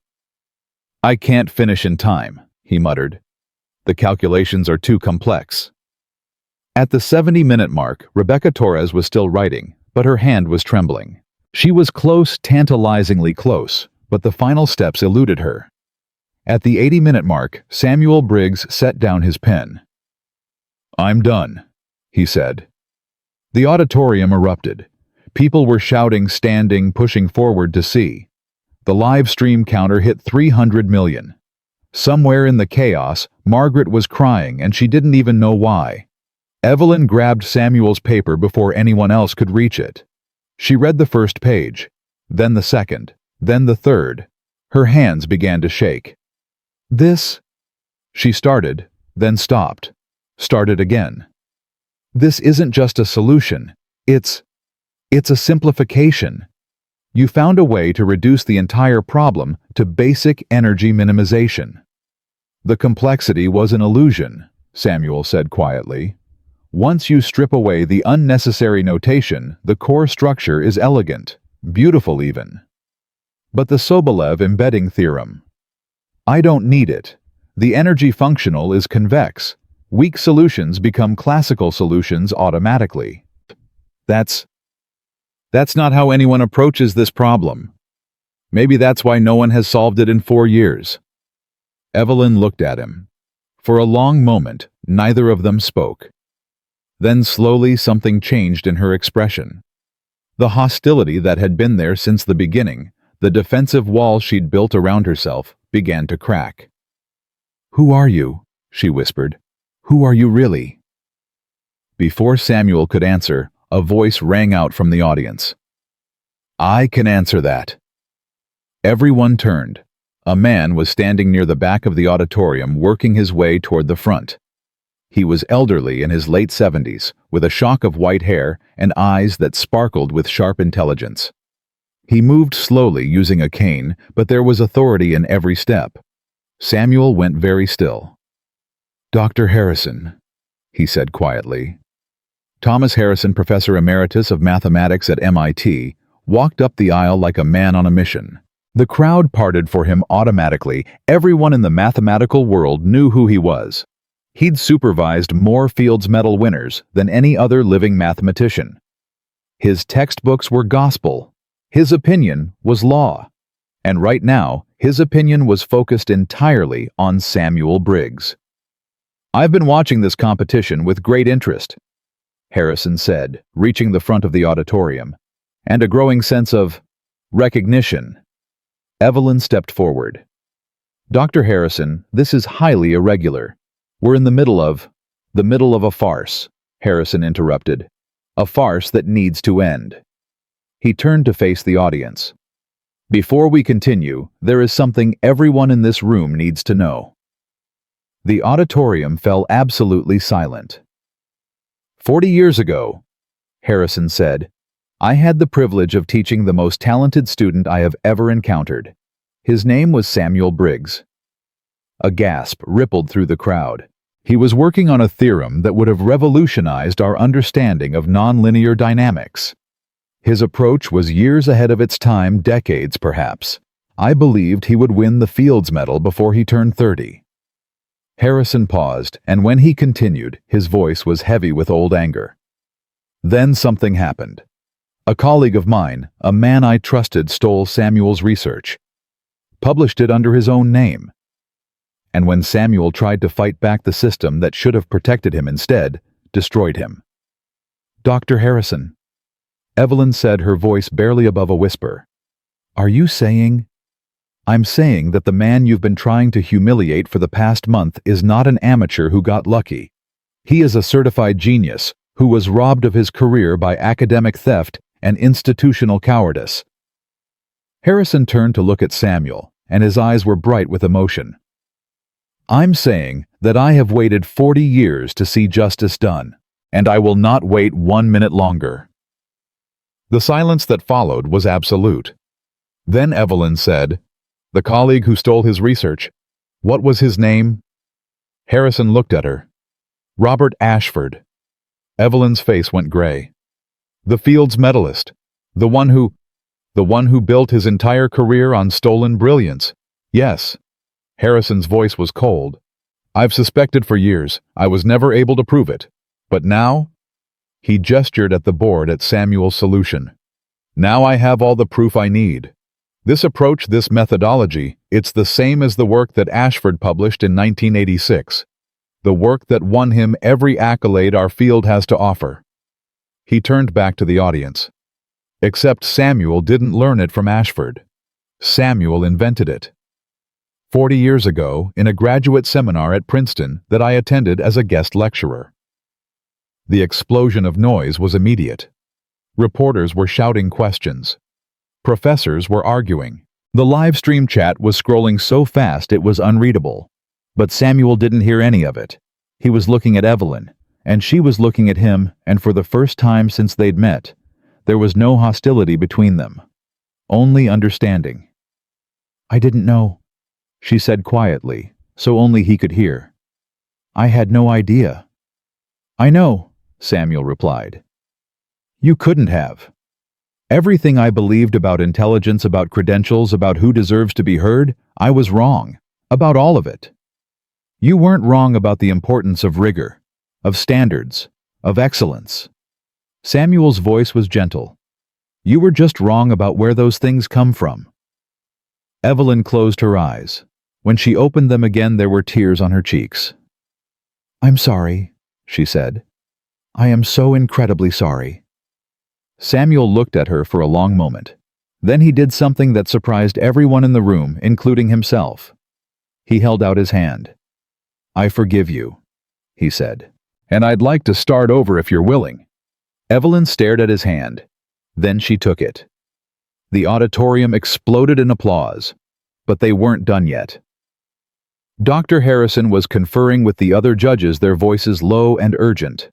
"I can't finish in time," he muttered. "The calculations are too complex." At the 70-minute mark, Rebecca Torres was still writing, but her hand was trembling. She was close, tantalizingly close, but the final steps eluded her. At the 80-minute mark, Samuel Briggs set down his pen. "I'm done," he said. The auditorium erupted. People were shouting, standing, pushing forward to see. The live stream counter hit 300 million. Somewhere in the chaos, Margaret was crying, and she didn't even know why. Evelyn grabbed Samuel's paper before anyone else could reach it. She read the first page, then the second, then the third. Her hands began to shake. "This," she started, then stopped, started again. "This isn't just a solution. It's a simplification. You found a way to reduce the entire problem to basic energy minimization." "The complexity was an illusion," Samuel said quietly. Once you strip away the unnecessary notation, the core structure is elegant, beautiful even. But the Sobolev embedding theorem. I don't need it. The energy functional is convex. Weak solutions become classical solutions automatically. That's not how anyone approaches this problem. Maybe that's why no one has solved it in 4 years. Evelyn looked at him. For a long moment, neither of them spoke. Then slowly something changed in her expression. The hostility that had been there since the beginning, the defensive wall she'd built around herself, began to crack. "Who are you?" she whispered. "Who are you really?" Before Samuel could answer, a voice rang out from the audience. "I can answer that." Everyone turned. A man was standing near the back of the auditorium, working his way toward the front. He was elderly, in his late 70s, with a shock of white hair and eyes that sparkled with sharp intelligence. He moved slowly, using a cane, but there was authority in every step. Samuel went very still. "Dr. Harrison," he said quietly. Thomas Harrison, Professor Emeritus of Mathematics at MIT, walked up the aisle like a man on a mission. The crowd parted for him automatically. Everyone in the mathematical world knew who he was. He'd supervised more Fields Medal winners than any other living mathematician. His textbooks were gospel. His opinion was law. And right now, his opinion was focused entirely on Samuel Briggs. "I've been watching this competition with great interest," Harrison said, reaching the front of the auditorium, "and a growing sense of recognition." Evelyn stepped forward. "Dr. Harrison, this is highly irregular. We're in the middle of a farce," Harrison interrupted. "A farce that needs to end." He turned to face the audience. "Before we continue, there is something everyone in this room needs to know." The auditorium fell absolutely silent. 40 years ago, Harrison said, "I had the privilege of teaching the most talented student I have ever encountered. His name was Samuel Briggs." A gasp rippled through the crowd. He was working on a theorem that would have revolutionized our understanding of nonlinear dynamics. His approach was years ahead of its time, decades perhaps. I believed he would win the Fields Medal before he turned 30. Harrison paused, and when he continued, his voice was heavy with old anger. Then something happened. A colleague of mine, a man I trusted, stole Samuel's research, published it under his own name. And when Samuel tried to fight back, the system that should have protected him instead destroyed him. "Dr. Harrison," Evelyn said, her voice barely above a whisper, "are you saying—" "I'm saying that the man you've been trying to humiliate for the past month is not an amateur who got lucky. He is a certified genius who was robbed of his career by academic theft and institutional cowardice." Harrison turned to look at Samuel, and his eyes were bright with emotion. "I'm saying that I have waited 40 years to see justice done, and I will not wait 1 minute longer." The silence that followed was absolute. Then Evelyn said, "The colleague who stole his research, what was his name?" Harrison looked at her. "Robert Ashford." Evelyn's face went gray. "The Fields medalist. The one who built his entire career on stolen brilliance." "Yes." Harrison's voice was cold. "I've suspected for years. I was never able to prove it. But now—" He gestured at the board at Samuel's solution. "Now I have all the proof I need. This approach, this methodology, it's the same as the work that Ashford published in 1986. The work that won him every accolade our field has to offer." He turned back to the audience. "Except Samuel didn't learn it from Ashford. Samuel invented it. 40 years ago, in a graduate seminar at Princeton that I attended as a guest lecturer." The explosion of noise was immediate. Reporters were shouting questions. Professors were arguing. The live stream chat was scrolling so fast it was unreadable. But Samuel didn't hear any of it. He was looking at Evelyn, and she was looking at him, and for the first time since they'd met, there was no hostility between them. Only understanding. "I didn't know," she said quietly, so only he could hear. "I had no idea." "I know," Samuel replied. You couldn't have. Everything I believed about intelligence, about credentials, about who deserves to be heard, I was wrong. About all of it. You weren't wrong about the importance of rigor, of standards, of excellence. Samuel's voice was gentle. You were just wrong about where those things come from. Evelyn closed her eyes. When she opened them again, there were tears on her cheeks. I'm sorry, she said. I am so incredibly sorry. Samuel looked at her for a long moment. Then he did something that surprised everyone in the room, including himself. He held out his hand. I forgive you, he said. And I'd like to start over if you're willing. Evelyn stared at his hand. Then she took it. The auditorium exploded in applause, but they weren't done yet. Dr. Harrison was conferring with the other judges, their voices low and urgent.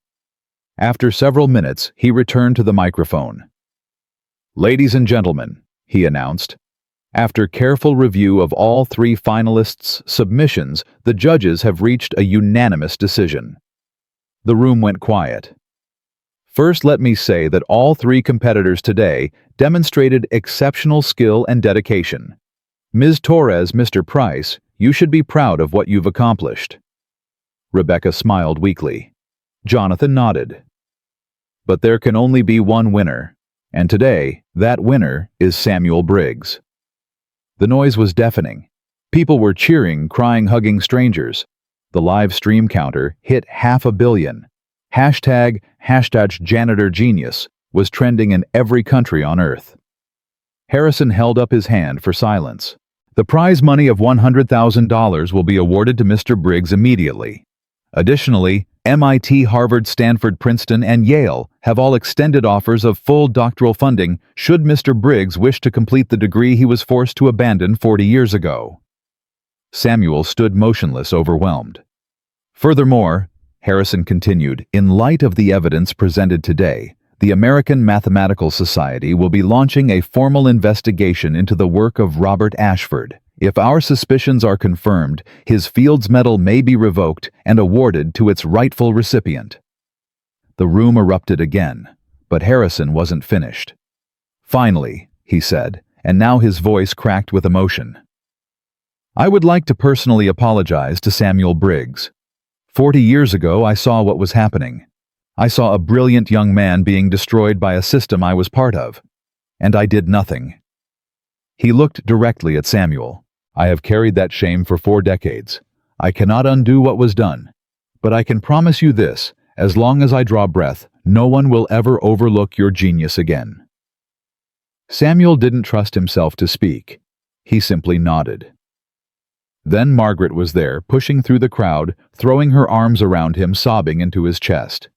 After several minutes, he returned to the microphone. Ladies and gentlemen, he announced, after careful review of all three finalists' submissions, the judges have reached a unanimous decision. The room went quiet. First, let me say that all three competitors today demonstrated exceptional skill and dedication. Ms. Torres, Mr. Price, you should be proud of what you've accomplished. Rebecca smiled weakly. Jonathan nodded. But there can only be one winner, and today, that winner is Samuel Briggs. The noise was deafening. People were cheering, crying, hugging strangers. The live stream counter hit 500 million. Hashtag Janitor Genius was trending in every country on Earth. Harrison held up his hand for silence. The prize money of $100,000 will be awarded to Mr. Briggs immediately. Additionally, MIT, Harvard, Stanford, Princeton, and Yale have all extended offers of full doctoral funding should Mr. Briggs wish to complete the degree he was forced to abandon 40 years ago. Samuel stood motionless, overwhelmed. Furthermore, Harrison continued, in light of the evidence presented today, the American Mathematical Society will be launching a formal investigation into the work of Robert Ashford. If our suspicions are confirmed, his Fields Medal may be revoked and awarded to its rightful recipient. The room erupted again, but Harrison wasn't finished. Finally, he said, and now his voice cracked with emotion. I would like to personally apologize to Samuel Briggs. 40 years ago, I saw what was happening. I saw a brilliant young man being destroyed by a system I was part of, and I did nothing. He looked directly at Samuel. I have carried that shame for 4 decades. I cannot undo what was done, but I can promise you this, as long as I draw breath, no one will ever overlook your genius again. Samuel didn't trust himself to speak. He simply nodded. Then Margaret was there, pushing through the crowd, throwing her arms around him, sobbing into his chest.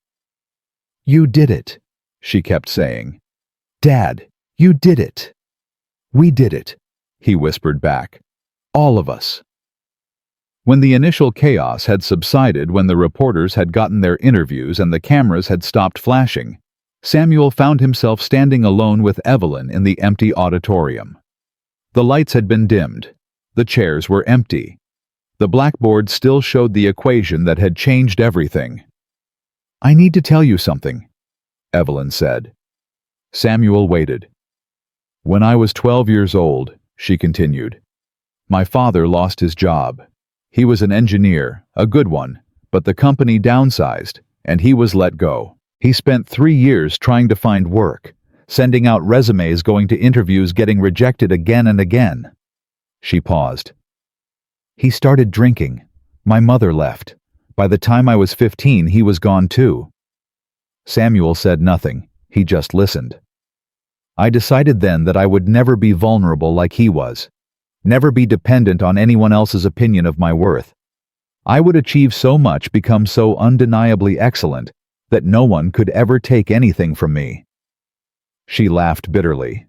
You did it, she kept saying. Dad, you did it. We did it, he whispered back. All of us. When the initial chaos had subsided, when the reporters had gotten their interviews and the cameras had stopped flashing, Samuel found himself standing alone with Evelyn in the empty auditorium. The lights had been dimmed. The chairs were empty. The blackboard still showed the equation that had changed everything. I need to tell you something, Evelyn said. Samuel waited. When I was 12 years old, she continued, my father lost his job. He was an engineer, a good one, but the company downsized, and he was let go. He spent 3 years trying to find work, sending out resumes, going to interviews, getting rejected again and again. She paused. He started drinking. My mother left. By the time I was 15, he was gone too. Samuel said nothing. He just listened. I decided then that I would never be vulnerable like he was. Never be dependent on anyone else's opinion of my worth. I would achieve so much, become so undeniably excellent, that no one could ever take anything from me. She laughed bitterly.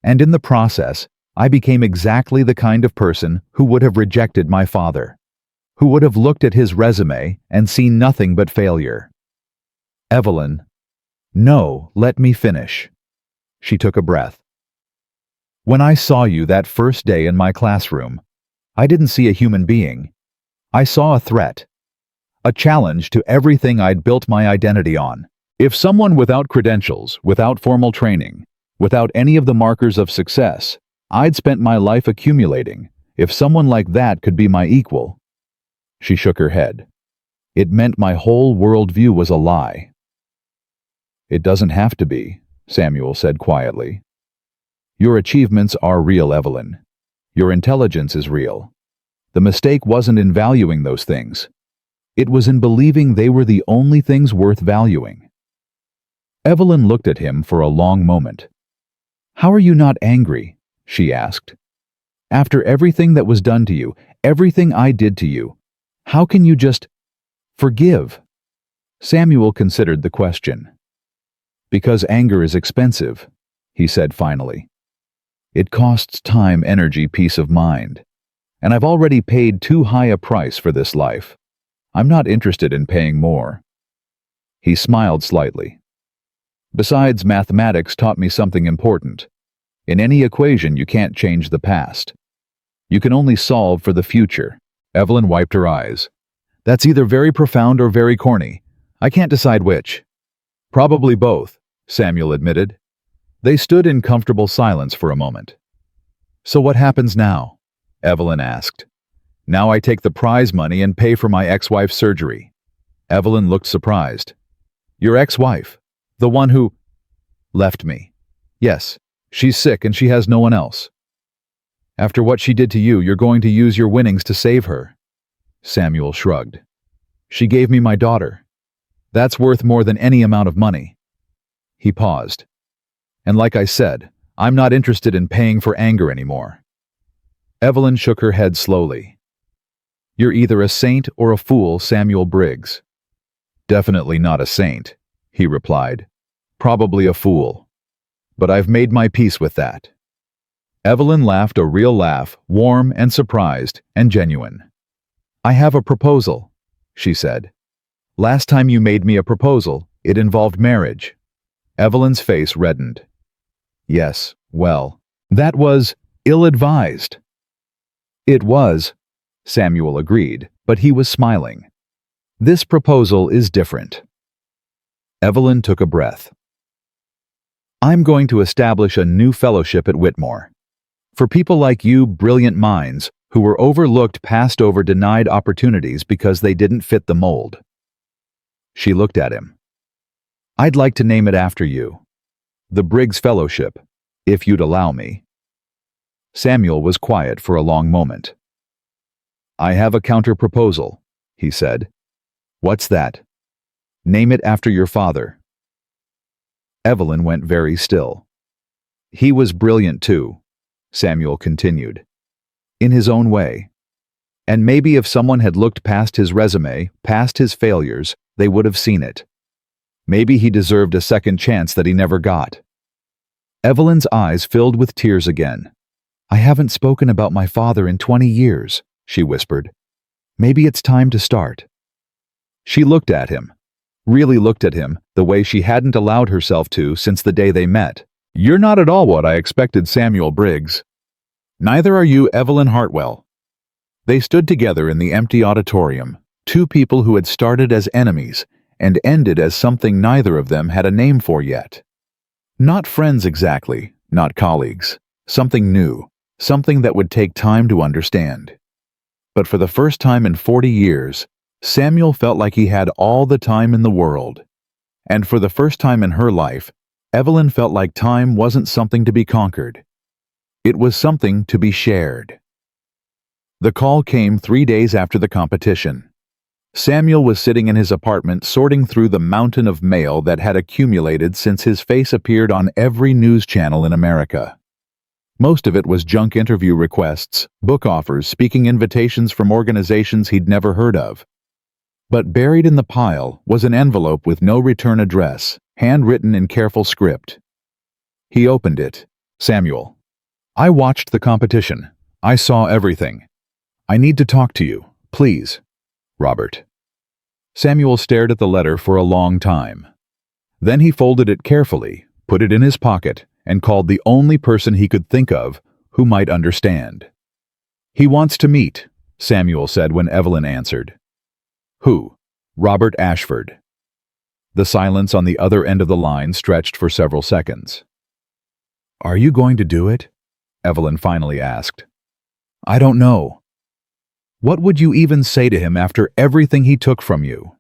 And in the process, I became exactly the kind of person who would have rejected my father, who would have looked at his resume and seen nothing but failure. Evelyn, no, let me finish. She took a breath. When I saw you that first day in my classroom, I didn't see a human being. I saw a threat, a challenge to everything I'd built my identity on, If someone without credentials, without formal training, without any of the markers of success, I'd spent my life accumulating, if someone like that could be my equal. She shook her head. It meant my whole worldview was a lie. It doesn't have to be, Samuel said quietly. Your achievements are real, Evelyn. Your intelligence is real. The mistake wasn't in valuing those things. It was in believing they were the only things worth valuing. Evelyn looked at him for a long moment. How are you not angry? She asked. After everything that was done to you, everything I did to you, how can you just forgive? Samuel considered the question. Because anger is expensive, he said finally. It costs time, energy, peace of mind. And I've already paid too high a price for this life. I'm not interested in paying more. He smiled slightly. Besides, mathematics taught me something important. In any equation, you can't change the past. You can only solve for the future. Evelyn wiped her eyes. That's either very profound or very corny. I can't decide which. Probably both, Samuel admitted. They stood in comfortable silence for a moment. So what happens now? Evelyn asked. Now I take the prize money and pay for my ex-wife's surgery. Evelyn looked surprised. Your ex-wife? The one who left me. Yes, she's sick and she has no one else. After what she did to you, you're going to use your winnings to save her. Samuel shrugged. She gave me my daughter. That's worth more than any amount of money. He paused. And like I said, I'm not interested in paying for anger anymore. Evelyn shook her head slowly. You're either a saint or a fool, Samuel Briggs. Definitely not a saint, he replied. Probably a fool. But I've made my peace with that. Evelyn laughed a real laugh, warm and surprised and genuine. I have a proposal, she said. Last time you made me a proposal, it involved marriage. Evelyn's face reddened. Yes, well, that was ill-advised. It was, Samuel agreed, but he was smiling. This proposal is different. Evelyn took a breath. I'm going to establish a new fellowship at Whitmore. For people like you, brilliant minds, who were overlooked, passed over, denied opportunities because they didn't fit the mold. She looked at him. I'd like to name it after you. The Briggs Fellowship, if you'd allow me. Samuel was quiet for a long moment. I have a counter-proposal, he said. What's that? Name it after your father. Evelyn went very still. He was brilliant too, Samuel continued. In his own way. And maybe if someone had looked past his resume, past his failures, they would have seen it. Maybe he deserved a second chance that he never got. Evelyn's eyes filled with tears again. I haven't spoken about my father in 20 years, she whispered. Maybe it's time to start. She looked at him. Really looked at him, the way she hadn't allowed herself to since the day they met. You're not at all what I expected, Samuel Briggs. Neither are you, Evelyn Hartwell. They stood together in the empty auditorium, two people who had started as enemies and ended as something neither of them had a name for yet. Not friends exactly, not colleagues. Something new, something that would take time to understand. But for the first time in 40 years, Samuel felt like he had all the time in the world. And for the first time in her life, Evelyn felt like time wasn't something to be conquered. It was something to be shared. The call came 3 days after the competition. Samuel was sitting in his apartment sorting through the mountain of mail that had accumulated since his face appeared on every news channel in America. Most of it was junk interview requests, book offers, speaking invitations from organizations he'd never heard of. But buried in the pile was an envelope with no return address, handwritten in careful script. He opened it. Samuel, I watched the competition. I saw everything. I need to talk to you, please. Robert. Samuel stared at the letter for a long time. Then he folded it carefully, put it in his pocket, and called the only person he could think of who might understand. He wants to meet, Samuel said when Evelyn answered. Who? Robert Ashford. The silence on the other end of the line stretched for several seconds. "Are you going to do it?" Evelyn finally asked. "I don't know." "What would you even say to him after everything he took from you?"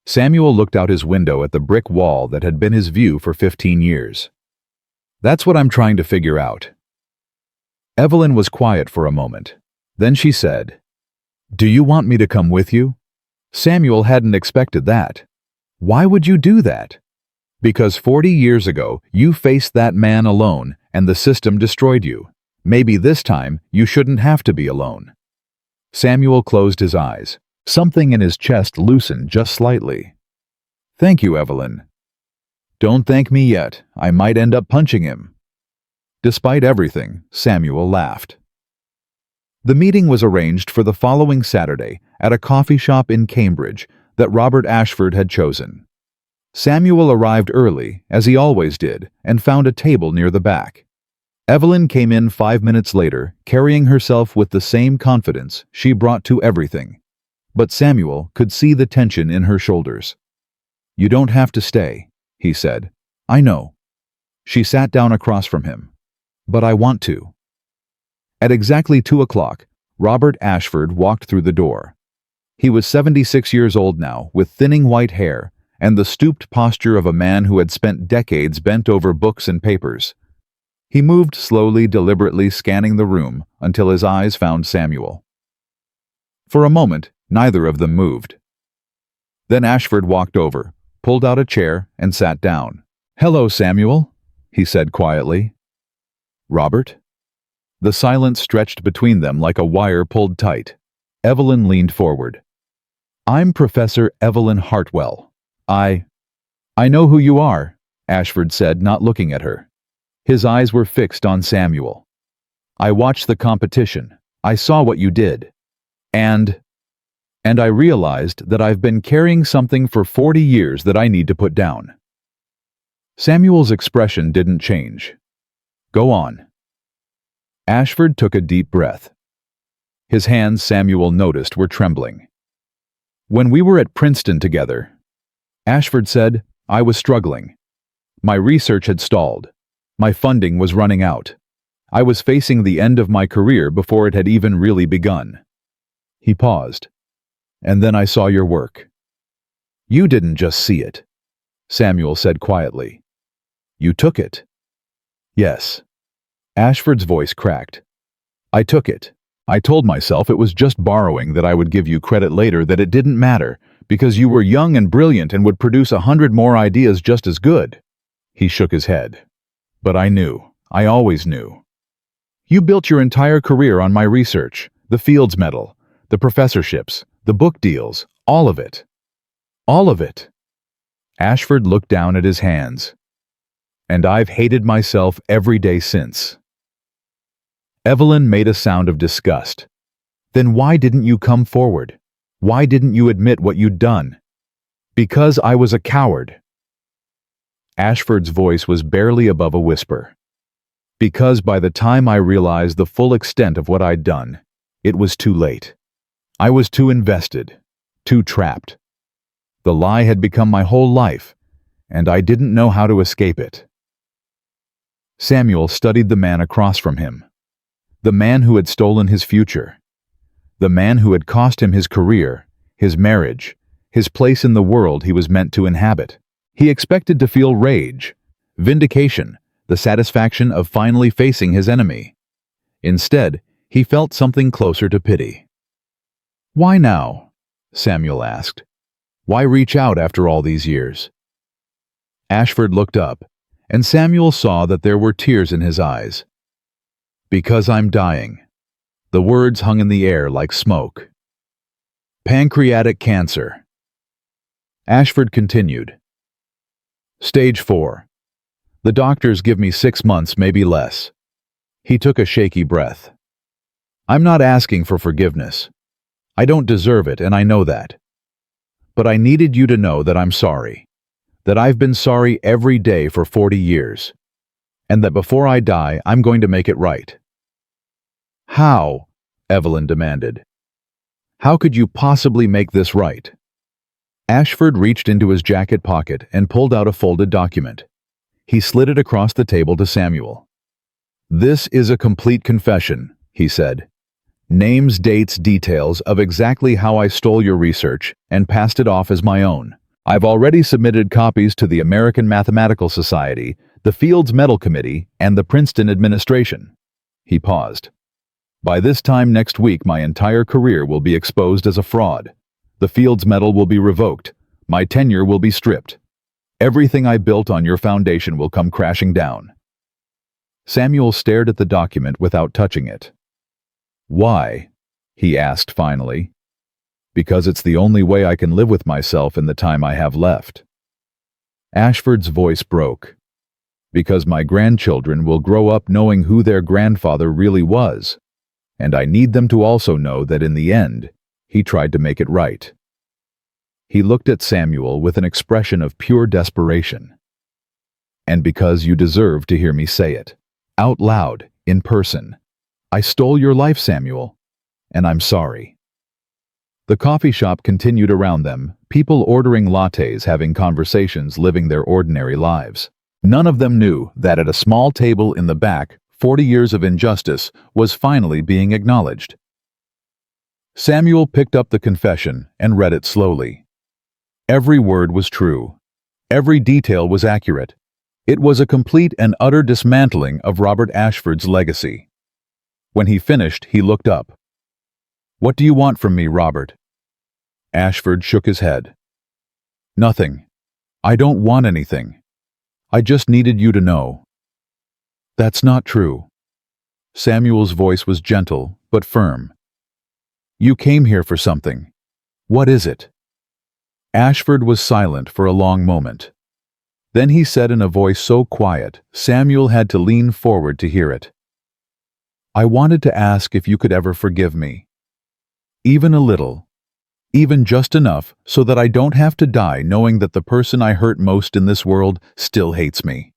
Samuel looked out his window at the brick wall that had been his view for 15 years. "That's what I'm trying to figure out." Evelyn was quiet for a moment. Then she said, "Do you want me to come with you?" Samuel hadn't expected that. "Why would you do that?" "Because 40 years ago, you faced that man alone, and the system destroyed you. Maybe this time, you shouldn't have to be alone." Samuel closed his eyes. Something in his chest loosened just slightly. "Thank you, Evelyn." "Don't thank me yet. I might end up punching him." Despite everything, Samuel laughed. The meeting was arranged for the following Saturday at a coffee shop in Cambridge that Robert Ashford had chosen. Samuel arrived early, as he always did, and found a table near the back. Evelyn came in 5 minutes later, carrying herself with the same confidence she brought to everything. But Samuel could see the tension in her shoulders. "You don't have to stay," he said. "I know." She sat down across from him. "But I want to." At exactly 2 o'clock, Robert Ashford walked through the door. He was 76 years old now, with thinning white hair and the stooped posture of a man who had spent decades bent over books and papers. He moved slowly, deliberately scanning the room until his eyes found Samuel. For a moment, neither of them moved. Then Ashford walked over, pulled out a chair, and sat down. "Hello, Samuel," he said quietly. "Robert?" The silence stretched between them like a wire pulled tight. Evelyn leaned forward. "I'm Professor Evelyn Hartwell. I know who you are," Ashford said, not looking at her. His eyes were fixed on Samuel. "I watched the competition. I saw what you did. And I realized that I've been carrying something for 40 years that I need to put down." Samuel's expression didn't change. "Go on." Ashford took a deep breath. His hands, Samuel noticed, were trembling. "When we were at Princeton together," Ashford said, "I was struggling. My research had stalled. My funding was running out. I was facing the end of my career before it had even really begun." He paused. "And then I saw your work." "You didn't just see it," Samuel said quietly. "You took it." "Yes." Ashford's voice cracked. "I took it. I told myself it was just borrowing, that I would give you credit later, that it didn't matter, because you were young and brilliant and would produce 100 more ideas just as good." He shook his head. "But I knew. I always knew. You built your entire career on my research, the Fields Medal, the professorships, the book deals, all of it. All of it." Ashford looked down at his hands. "And I've hated myself every day since." Evelyn made a sound of disgust. "Then why didn't you come forward? Why didn't you admit what you'd done?" "Because I was a coward." Ashford's voice was barely above a whisper. "Because by the time I realized the full extent of what I'd done, it was too late. I was too invested, too trapped. The lie had become my whole life, and I didn't know how to escape it." Samuel studied the man across from him. The man who had stolen his future. The man who had cost him his career, his marriage, his place in the world he was meant to inhabit. He expected to feel rage, vindication, the satisfaction of finally facing his enemy. Instead, he felt something closer to pity. "Why now?" Samuel asked. "Why reach out after all these years?" Ashford looked up, and Samuel saw that there were tears in his eyes. "Because I'm dying." The words hung in the air like smoke. "Pancreatic cancer." Ashford continued. "Stage 4. The doctors give me 6 months, maybe less." He took a shaky breath. "I'm not asking for forgiveness. I don't deserve it, and I know that. But I needed you to know that I'm sorry. That I've been sorry every day for 40 years. And that before I die, I'm going to make it right." "How?" Evelyn demanded. "How could you possibly make this right?" Ashford reached into his jacket pocket and pulled out a folded document. He slid it across the table to Samuel. "This is a complete confession," he said. "Names, dates, details of exactly how I stole your research and passed it off as my own. I've already submitted copies to the American Mathematical Society, the Fields Medal Committee, and the Princeton administration." He paused. "By this time next week, my entire career will be exposed as a fraud. The Fields Medal will be revoked. My tenure will be stripped. Everything I built on your foundation will come crashing down." Samuel stared at the document without touching it. "Why?" he asked finally. "Because it's the only way I can live with myself in the time I have left." Ashford's voice broke. "Because my grandchildren will grow up knowing who their grandfather really was, and I need them to also know that in the end, he tried to make it right." He looked at Samuel with an expression of pure desperation. "And because you deserve to hear me say it, out loud, in person, I stole your life, Samuel, and I'm sorry." The coffee shop continued around them, people ordering lattes, having conversations, living their ordinary lives. None of them knew that at a small table in the back, 40 years of injustice was finally being acknowledged. Samuel picked up the confession and read it slowly. Every word was true. Every detail was accurate. It was a complete and utter dismantling of Robert Ashford's legacy. When he finished, he looked up. "What do you want from me, Robert?" Ashford shook his head. "Nothing. I don't want anything. I just needed you to know." "That's not true." Samuel's voice was gentle but firm. "You came here for something. What is it?" Ashford was silent for a long moment. Then he said in a voice so quiet, Samuel had to lean forward to hear it. "I wanted to ask if you could ever forgive me. Even a little. Even just enough so that I don't have to die knowing that the person I hurt most in this world still hates me."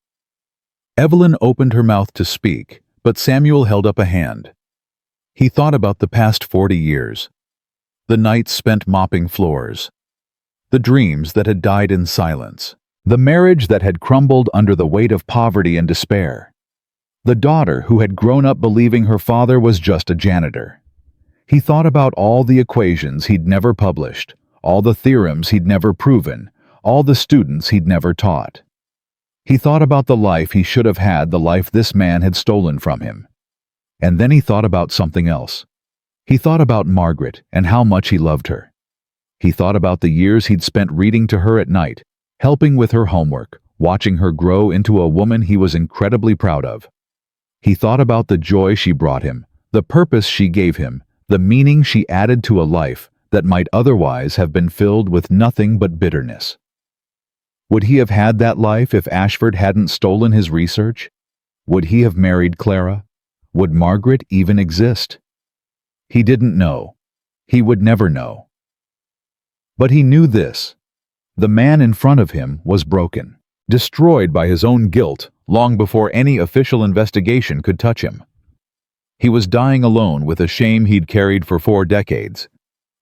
Evelyn opened her mouth to speak, but Samuel held up a hand. He thought about the past 40 years. The nights spent mopping floors. The dreams that had died in silence. The marriage that had crumbled under the weight of poverty and despair. The daughter who had grown up believing her father was just a janitor. He thought about all the equations he'd never published, all the theorems he'd never proven, all the students he'd never taught. He thought about the life he should have had, the life this man had stolen from him. And then he thought about something else. He thought about Margaret and how much he loved her. He thought about the years he'd spent reading to her at night, helping with her homework, watching her grow into a woman he was incredibly proud of. He thought about the joy she brought him, the purpose she gave him, the meaning she added to a life that might otherwise have been filled with nothing but bitterness. Would he have had that life if Ashford hadn't stolen his research? Would he have married Clara? Would Margaret even exist? He didn't know. He would never know. But he knew this. The man in front of him was broken, destroyed by his own guilt long before any official investigation could touch him. He was dying alone with a shame he'd carried for 4 decades,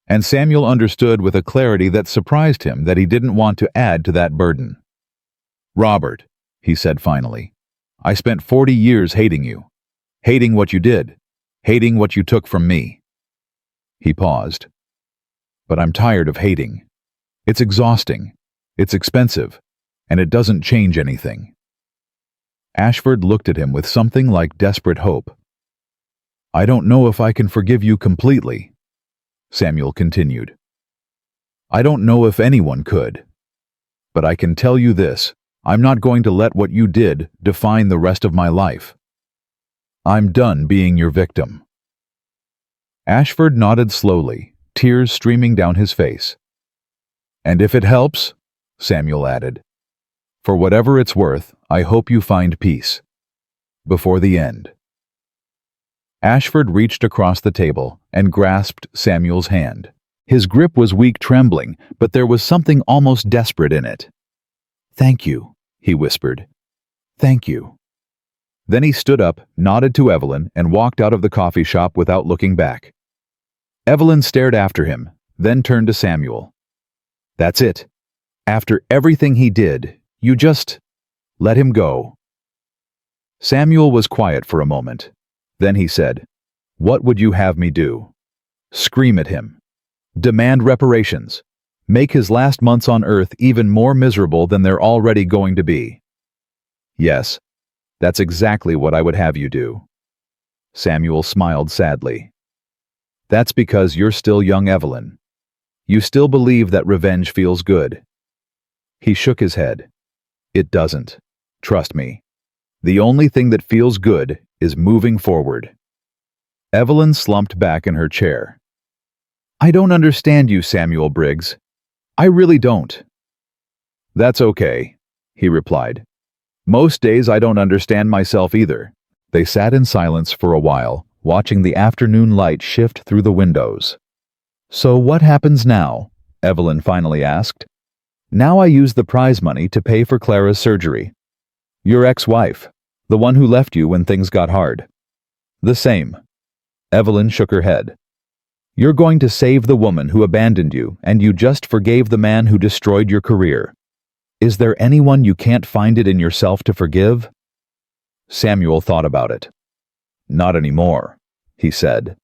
and Samuel understood with a clarity that surprised him that he didn't want to add to that burden. "Robert," he said finally, "I spent 40 years hating you, hating what you did, hating what you took from me." He paused. "But I'm tired of hating. It's exhausting, it's expensive, and it doesn't change anything." Ashford looked at him with something like desperate hope. "I don't know if I can forgive you completely," Samuel continued. "I don't know if anyone could. But I can tell you this, I'm not going to let what you did define the rest of my life. I'm done being your victim." Ashford nodded slowly, tears streaming down his face. "And if it helps," Samuel added, "for whatever it's worth, I hope you find peace. Before the end." Ashford reached across the table and grasped Samuel's hand. His grip was weak, trembling, but there was something almost desperate in it. "Thank you," he whispered. "Thank you." Then he stood up, nodded to Evelyn, and walked out of the coffee shop without looking back. Evelyn stared after him, then turned to Samuel. That's it. After everything he did, you just let him go. Samuel was quiet for a moment. Then he said, "What would you have me do? Scream at him. Demand reparations. Make his last months on earth even more miserable than they're already going to be." "Yes, that's exactly what I would have you do." Samuel smiled sadly. "That's because you're still young, Evelyn. You still believe that revenge feels good." He shook his head. "It doesn't. Trust me. The only thing that feels good is moving forward." Evelyn slumped back in her chair. "I don't understand you, Samuel Briggs. I really don't." "That's okay," he replied. "Most days I don't understand myself either." They sat in silence for a while, watching the afternoon light shift through the windows. "So what happens now?" Evelyn finally asked. "Now I use the prize money to pay for Clara's surgery." "Your ex-wife, the one who left you when things got hard." "The same." Evelyn shook her head. "You're going to save the woman who abandoned you, and you just forgave the man who destroyed your career. Is there anyone you can't find it in yourself to forgive?" Samuel thought about it. "Not anymore," he said.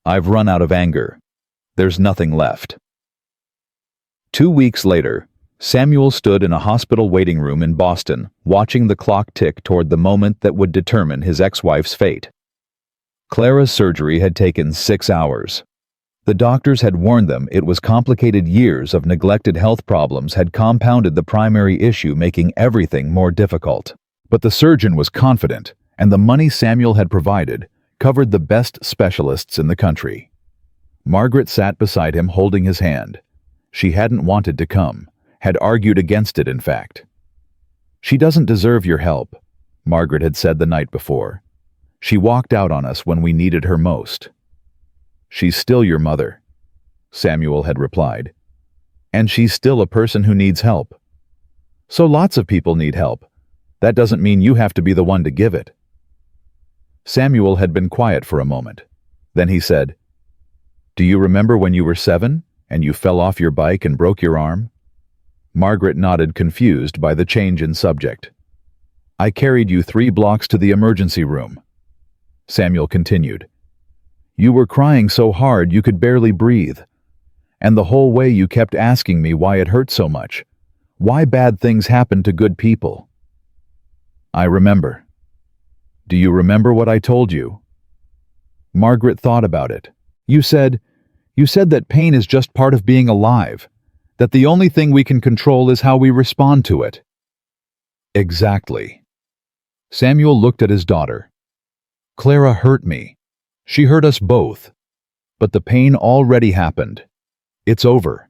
"I've run out of anger. There's nothing left." 2 weeks later, Samuel stood in a hospital waiting room in Boston, watching the clock tick toward the moment that would determine his ex-wife's fate. Clara's surgery had taken 6 hours. The doctors had warned them it was complicated. Years of neglected health problems had compounded the primary issue, making everything more difficult. But the surgeon was confident, and the money Samuel had provided covered the best specialists in the country. Margaret sat beside him, holding his hand. She hadn't wanted to come, had argued against it, in fact. "She doesn't deserve your help," Margaret had said the night before. "She walked out on us when we needed her most." "She's still your mother," Samuel had replied. "And she's still a person who needs help. So lots of people need help. That doesn't mean you have to be the one to give it." Samuel had been quiet for a moment. Then he said, "Do you remember when you were 7 and you fell off your bike and broke your arm?" Margaret nodded, confused by the change in subject. "I carried you 3 blocks to the emergency room." Samuel continued. "You were crying so hard you could barely breathe. And the whole way you kept asking me why it hurt so much, why bad things happen to good people." "I remember." "Do you remember what I told you?" Margaret thought about it. You said that pain is just part of being alive, that the only thing we can control is how we respond to it." "Exactly." Samuel looked at his daughter. "Clara hurt me. She hurt us both. But the pain already happened. It's over.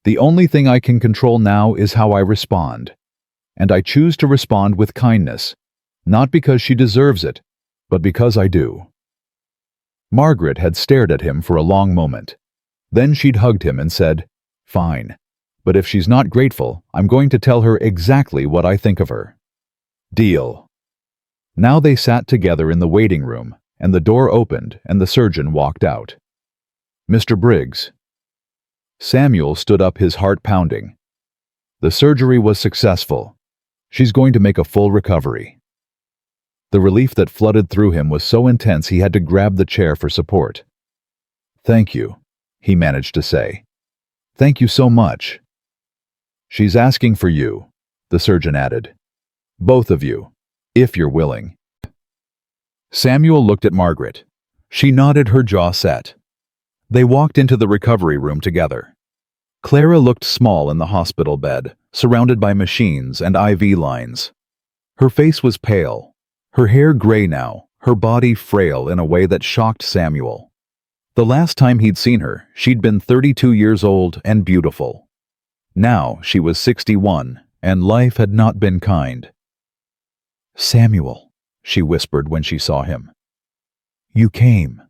The only thing I can control now is how I respond. And I choose to respond with kindness, not because she deserves it, but because I do." Margaret had stared at him for a long moment. Then she'd hugged him and said, "Fine. But if she's not grateful, I'm going to tell her exactly what I think of her." "Deal." Now they sat together in the waiting room, and the door opened and the surgeon walked out. "Mr. Briggs." Samuel stood up, his heart pounding. "The surgery was successful. She's going to make a full recovery." The relief that flooded through him was so intense he had to grab the chair for support. "Thank you," he managed to say. "Thank you so much." "She's asking for you," the surgeon added. "Both of you, if you're willing." Samuel looked at Margaret. She nodded, her jaw set. They walked into the recovery room together. Clara looked small in the hospital bed, surrounded by machines and IV lines. Her face was pale, her hair gray now, her body frail in a way that shocked Samuel. The last time he'd seen her, she'd been 32 years old and beautiful. Now she was 61, and life had not been kind. "Samuel," she whispered when she saw him. "You came."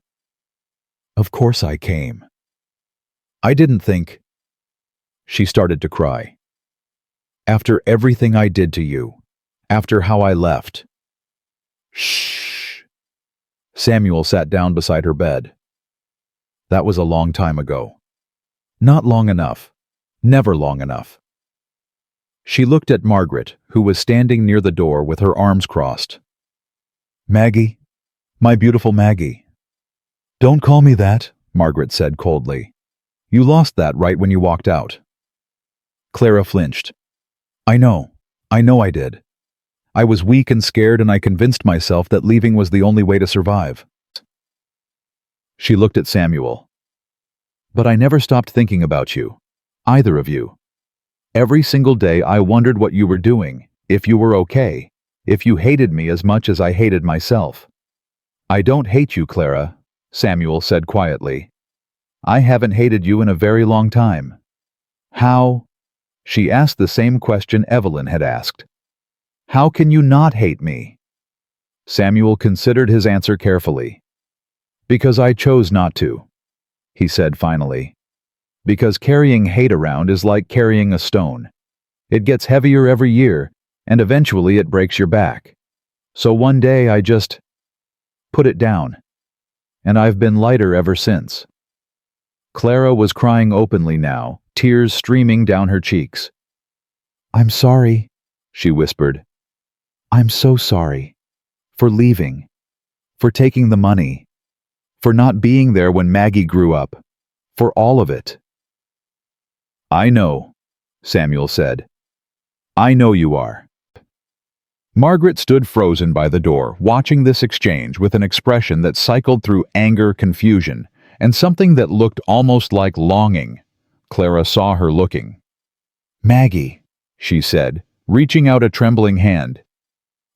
"Of course I came. I didn't think—" She started to cry. "After everything I did to you, after how I left." "Shh." Samuel sat down beside her bed. "That was a long time ago." "Not long enough. Never long enough. She looked at Margaret, who was standing near the door with her arms crossed. Maggie, my beautiful Maggie. Don't call me that, Margaret said coldly. You lost that right when you walked out. Clara flinched. I know I did. I was weak and scared, and I convinced myself that leaving was the only way to survive. She looked at Samuel. But I never stopped thinking about you, either of you. Every single day I wondered what you were doing, if you were okay, if you hated me as much as I hated myself. I don't hate you, Clara, Samuel said quietly. I haven't hated you in a very long time. How? She asked the same question Evelyn had asked. How can you not hate me? Samuel considered his answer carefully. Because I chose not to, he said finally. Because carrying hate around is like carrying a stone. It gets heavier every year, and eventually it breaks your back. So one day I just put it down. And I've been lighter ever since. Clara was crying openly now, tears streaming down her cheeks. I'm sorry, she whispered. I'm so sorry. For leaving. For taking the money. For not being there when Maggie grew up. For all of it. I know, Samuel said. I know you are. Margaret stood frozen by the door, watching this exchange with an expression that cycled through anger, confusion, and something that looked almost like longing. Clara saw her looking. Maggie, she said, reaching out a trembling hand.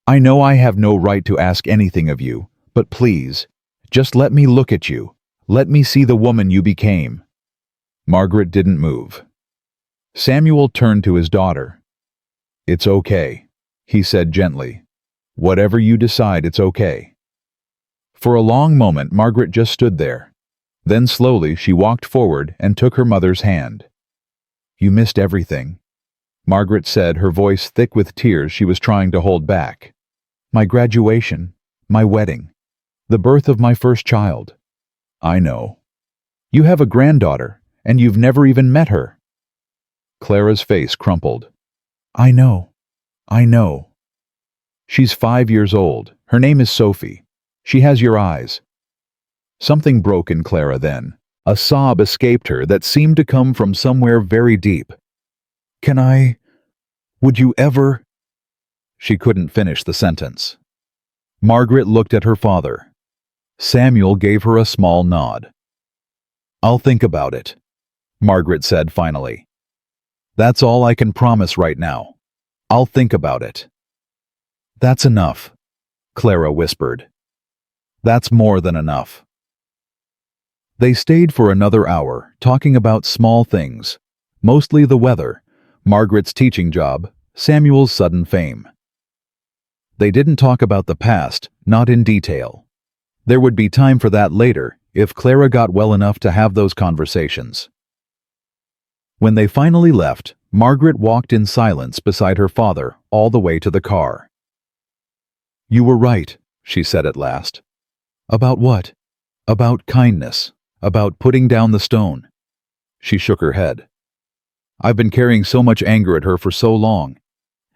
I know I have no right to ask anything of you, but please, just let me look at you. Let me see the woman you became. Margaret didn't move. Samuel turned to his daughter. It's okay, he said gently. Whatever you decide, it's okay. For a long moment, Margaret just stood there. Then slowly she walked forward and took her mother's hand. You missed everything, Margaret said, her voice thick with tears she was trying to hold back. My graduation, my wedding, the birth of my first child. I know. You have a granddaughter, and you've never even met her. Clara's face crumpled. I know. She's 5 years old. Her name is Sophie. She has your eyes. Something broke in Clara then. A sob escaped her that seemed to come from somewhere very deep. Would you ever? She couldn't finish the sentence. Margaret looked at her father. Samuel gave her a small nod. I'll think about it, Margaret said finally. That's all I can promise right now. I'll think about it. That's enough, Clara whispered. That's more than enough. They stayed for another hour, talking about small things, mostly the weather, Margaret's teaching job, Samuel's sudden fame. They didn't talk about the past, not in detail. There would be time for that later, if Clara got well enough to have those conversations. When they finally left, Margaret walked in silence beside her father all the way to the car. You were right, she said at last. About what? About kindness. About putting down the stone. She shook her head. I've been carrying so much anger at her for so long,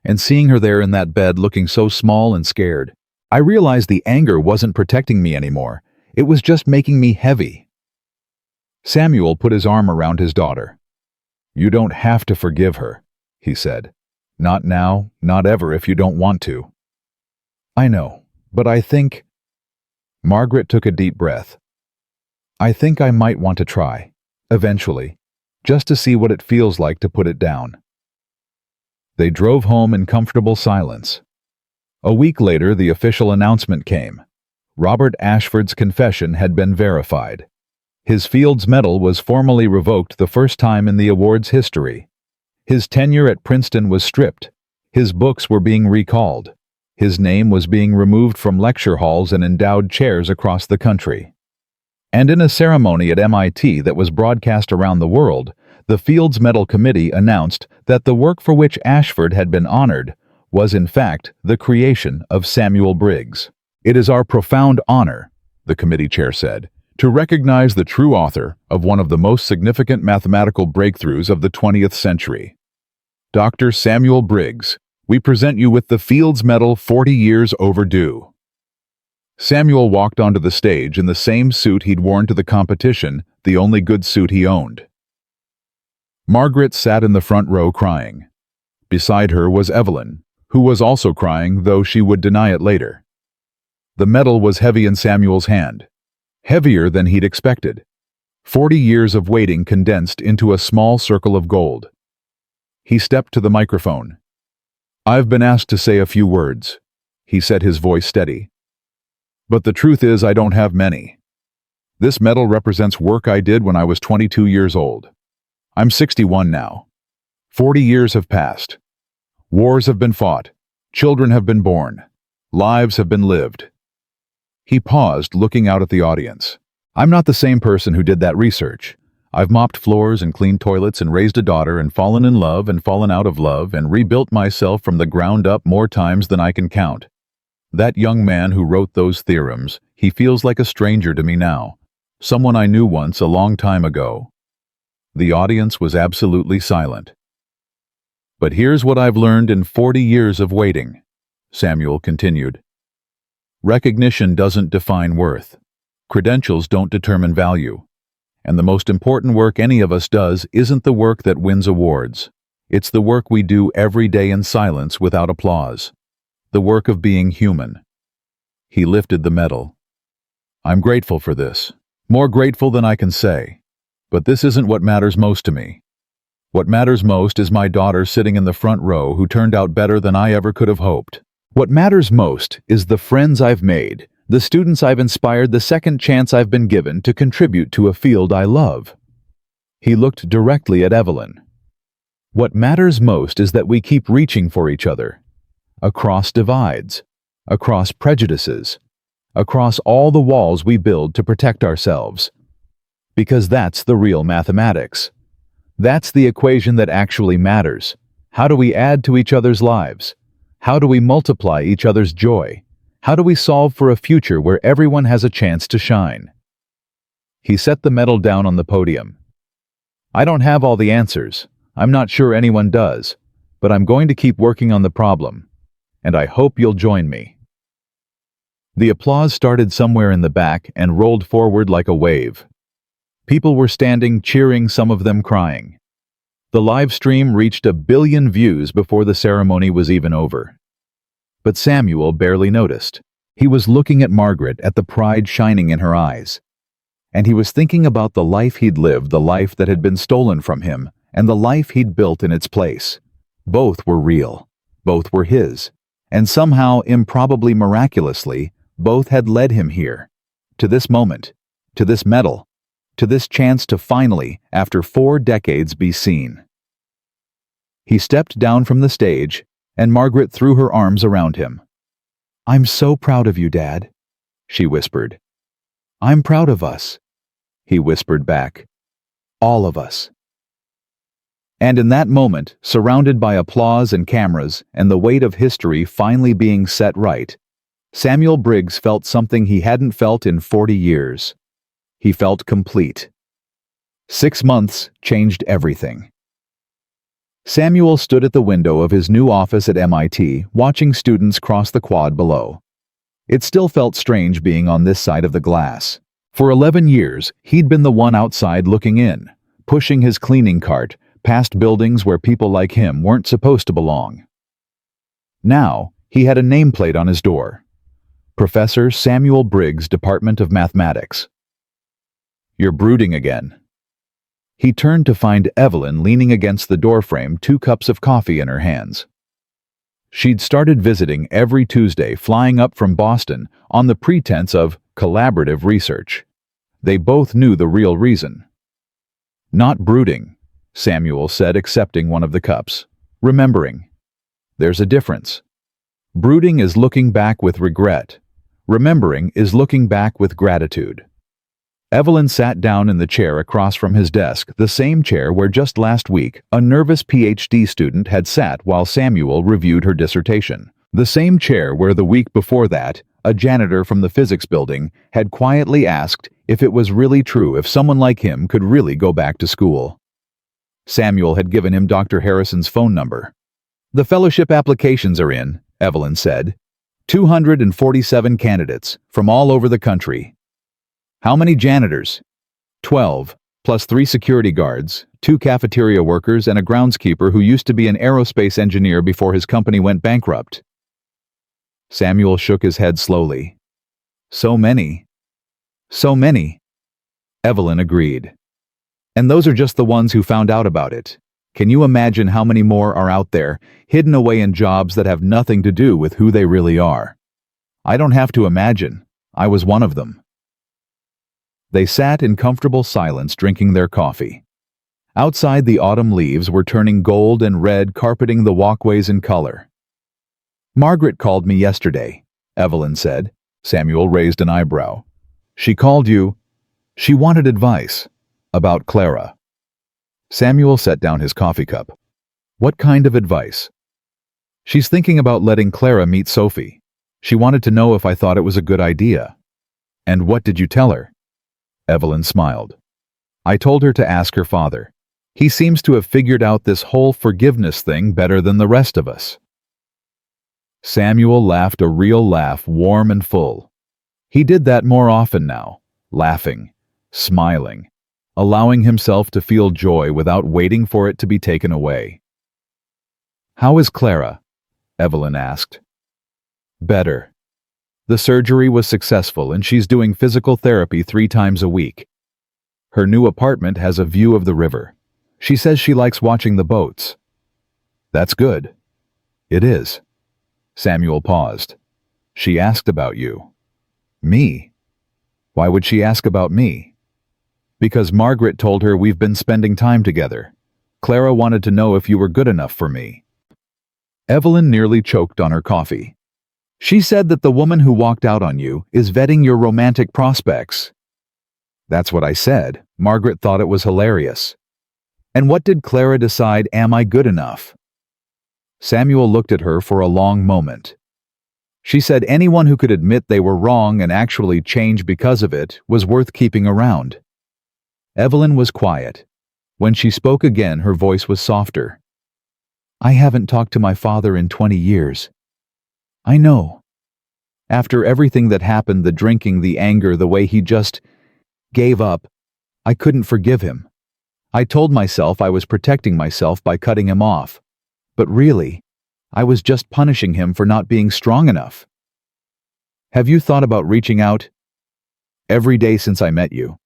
and seeing her there in that bed looking so small and scared, I realized the anger wasn't protecting me anymore. It was just making me heavy. Samuel put his arm around his daughter. You don't have to forgive her, he said. Not now, not ever if you don't want to. I know, but I think... Margaret took a deep breath. I think I might want to try, eventually, just to see what it feels like to put it down. They drove home in comfortable silence. A week later, the official announcement came. Robert Ashford's confession had been verified. His Fields Medal was formally revoked the first time in the award's history. His tenure at Princeton was stripped. His books were being recalled. His name was being removed from lecture halls and endowed chairs across the country. And in a ceremony at MIT that was broadcast around the world, the Fields Medal Committee announced that the work for which Ashford had been honored was in fact the creation of Samuel Briggs. It is our profound honor, the committee chair said, to recognize the true author of one of the most significant mathematical breakthroughs of the 20th century. Dr. Samuel Briggs, we present you with the Fields Medal 40 Years Overdue. Samuel walked onto the stage in the same suit he'd worn to the competition, the only good suit he owned. Margaret sat in the front row crying. Beside her was Evelyn, who was also crying, though she would deny it later. The medal was heavy in Samuel's hand, heavier than he'd expected. 40 years of waiting condensed into a small circle of gold. He stepped to the microphone. "I've been asked to say a few words," he said, his voice steady. "But the truth is I don't have many. This medal represents work I did when I was 22 years old. I'm 61 now. 40 years have passed. Wars have been fought. Children have been born. Lives have been lived." He paused, looking out at the audience. "I'm not the same person who did that research. I've mopped floors and cleaned toilets and raised a daughter and fallen in love and fallen out of love and rebuilt myself from the ground up more times than I can count. That young man who wrote those theorems, he feels like a stranger to me now, someone I knew once a long time ago." The audience was absolutely silent. "But here's what I've learned in 40 years of waiting," Samuel continued. "Recognition doesn't define worth. Credentials don't determine value. And the most important work any of us does isn't the work that wins awards. It's the work we do every day in silence without applause. The work of being human." He lifted the medal. "I'm grateful for this, more grateful than I can say. But this isn't what matters most to me. What matters most is my daughter sitting in the front row who turned out better than I ever could have hoped. What matters most is the friends I've made, the students I've inspired, the second chance I've been given to contribute to a field I love." He looked directly at Evelyn. "What matters most is that we keep reaching for each other, across divides, across prejudices, across all the walls we build to protect ourselves. Because that's the real mathematics. That's the equation that actually matters. How do we add to each other's lives? How do we multiply each other's joy? How do we solve for a future where everyone has a chance to shine?" He set the medal down on the podium. "I don't have all the answers. I'm not sure anyone does. But I'm going to keep working on the problem. And I hope you'll join me." The applause started somewhere in the back and rolled forward like a wave. People were standing, cheering, some of them crying. The live stream reached 1 billion views before the ceremony was even over. But Samuel barely noticed. He was looking at Margaret, at the pride shining in her eyes. And he was thinking about the life he'd lived, the life that had been stolen from him, and the life he'd built in its place. Both were real. Both were his. And somehow, improbably, miraculously, both had led him here. To this moment. To this medal. To this chance to finally, after 4 decades, be seen. He stepped down from the stage, and Margaret threw her arms around him. "I'm so proud of you, Dad," she whispered. "I'm proud of us," he whispered back. "All of us." And in that moment, surrounded by applause and cameras, and the weight of history finally being set right, Samuel Briggs felt something he hadn't felt in 40 years. He felt complete. 6 months changed everything. Samuel stood at the window of his new office at MIT, watching students cross the quad below. It still felt strange being on this side of the glass. For 11 years, he'd been the one outside looking in, pushing his cleaning cart past buildings where people like him weren't supposed to belong. Now, he had a nameplate on his door. Professor Samuel Briggs, Department of Mathematics. "You're brooding again." He turned to find Evelyn leaning against the doorframe, 2 cups of coffee in her hands. She'd started visiting every Tuesday, flying up from Boston on the pretense of collaborative research. They both knew the real reason. "Not brooding," Samuel said, accepting one of the cups. "Remembering. There's a difference. Brooding is looking back with regret. Remembering is looking back with gratitude." Evelyn sat down in the chair across from his desk, the same chair where just last week a nervous PhD student had sat while Samuel reviewed her dissertation. The same chair where the week before that, a janitor from the physics building had quietly asked if it was really true, if someone like him could really go back to school. Samuel had given him Dr. Harrison's phone number. "The fellowship applications are in," Evelyn said. 247 candidates from all over the country. "How many janitors?" 12, plus 3 security guards, 2 cafeteria workers, and a groundskeeper who used to be an aerospace engineer before his company went bankrupt. Samuel shook his head slowly. "So many. So many." Evelyn agreed. "And those are just the ones who found out about it. Can you imagine how many more are out there, hidden away in jobs that have nothing to do with who they really are? I don't have to imagine. I was one of them." They sat in comfortable silence drinking their coffee. Outside, the autumn leaves were turning gold and red, carpeting the walkways in color. "Margaret called me yesterday," Evelyn said. Samuel raised an eyebrow. "She called you?" "She wanted advice. About Clara." Samuel set down his coffee cup. "What kind of advice?" "She's thinking about letting Clara meet Sophie. She wanted to know if I thought it was a good idea." "And what did you tell her?" Evelyn smiled. "I told her to ask her father. He seems to have figured out this whole forgiveness thing better than the rest of us." Samuel laughed a real laugh, warm and full. He did that more often now, laughing, smiling, allowing himself to feel joy without waiting for it to be taken away. "How is Clara?" Evelyn asked. "Better. The surgery was successful and she's doing physical therapy 3 times a week. Her new apartment has a view of the river. She says she likes watching the boats." "That's good." "It is." Samuel paused. "She asked about you." "Me? Why would she ask about me?" "Because Margaret told her we've been spending time together. Clara wanted to know if you were good enough for me." Evelyn nearly choked on her coffee. "She said that the woman who walked out on you is vetting your romantic prospects." "That's what I said. Margaret thought it was hilarious." "And what did Clara decide? Am I good enough?" Samuel looked at her for a long moment. "She said anyone who could admit they were wrong and actually change because of it was worth keeping around." Evelyn was quiet. When she spoke again, her voice was softer. "I haven't talked to my father in 20 years. I know. After everything that happened, the drinking, the anger, the way he just gave up, I couldn't forgive him. I told myself I was protecting myself by cutting him off. But really, I was just punishing him for not being strong enough. Have you thought about reaching out?" "Every day since I met you."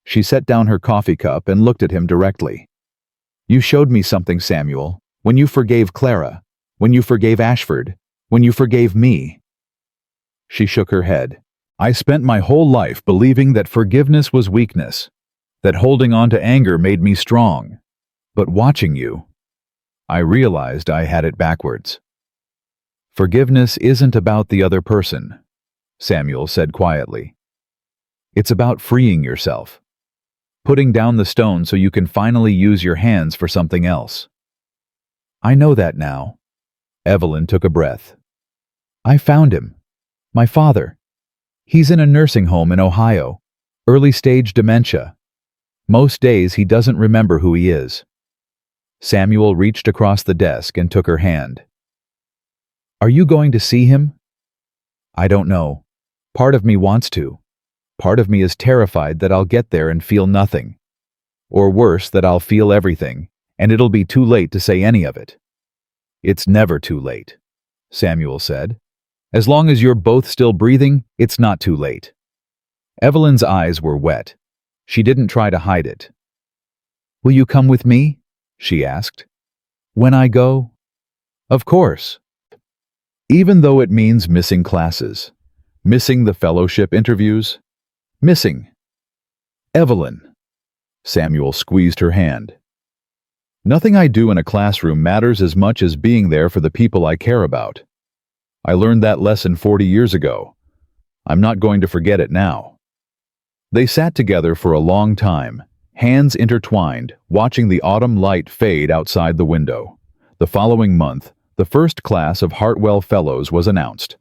She set down her coffee cup and looked at him directly. "You showed me something, Samuel, when you forgave Clara, when you forgave Ashford, when you forgave me." She shook her head. "I spent my whole life believing that forgiveness was weakness, that holding on to anger made me strong. But watching you, I realized I had it backwards." "Forgiveness isn't about the other person," Samuel said quietly. "It's about freeing yourself. Putting down the stone so you can finally use your hands for something else." "I know that now." Evelyn took a breath. "I found him. My father. He's in a nursing home in Ohio. Early-stage dementia. Most days he doesn't remember who he is." Samuel reached across the desk and took her hand. "Are you going to see him?" "I don't know. Part of me wants to. Part of me is terrified that I'll get there and feel nothing. Or worse, that I'll feel everything, and it'll be too late to say any of it." "It's never too late," Samuel said. "As long as you're both still breathing, it's not too late." Evelyn's eyes were wet. She didn't try to hide it. "Will you come with me?" she asked. "When I go?" "Of course." "Even though it means missing classes, missing the fellowship interviews, missing." "Evelyn." Samuel squeezed her hand. "Nothing I do in a classroom matters as much as being there for the people I care about. I learned that lesson 40 years ago. I'm not going to forget it now." They sat together for a long time, hands intertwined, watching the autumn light fade outside the window. The following month, the first class of Hartwell Fellows was announced.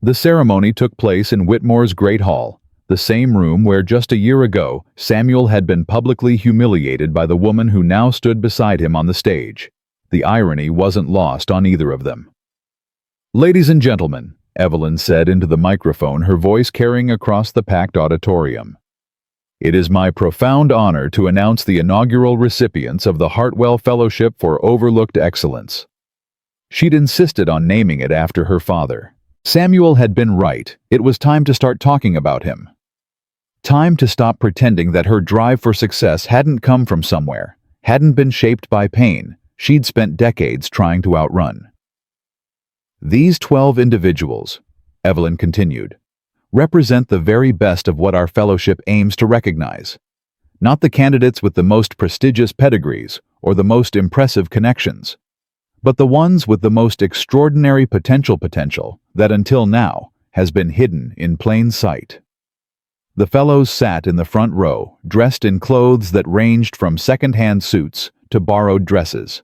The ceremony took place in Whitmore's Great Hall, The same room where just a year ago, Samuel had been publicly humiliated by the woman who now stood beside him on the stage. The irony wasn't lost on either of them. "Ladies and gentlemen," Evelyn said into the microphone, her voice carrying across the packed auditorium. "It is my profound honor to announce the inaugural recipients of the Hartwell Fellowship for Overlooked Excellence." She'd insisted on naming it after her father. Samuel had been right. It was time to start talking about him. Time to stop pretending that her drive for success hadn't come from somewhere, hadn't been shaped by pain she'd spent decades trying to outrun. "These 12 individuals," Evelyn continued, "represent the very best of what our fellowship aims to recognize. Not the candidates with the most prestigious pedigrees or the most impressive connections, but the ones with the most extraordinary potential that until now has been hidden in plain sight." The fellows sat in the front row, dressed in clothes that ranged from second-hand suits to borrowed dresses.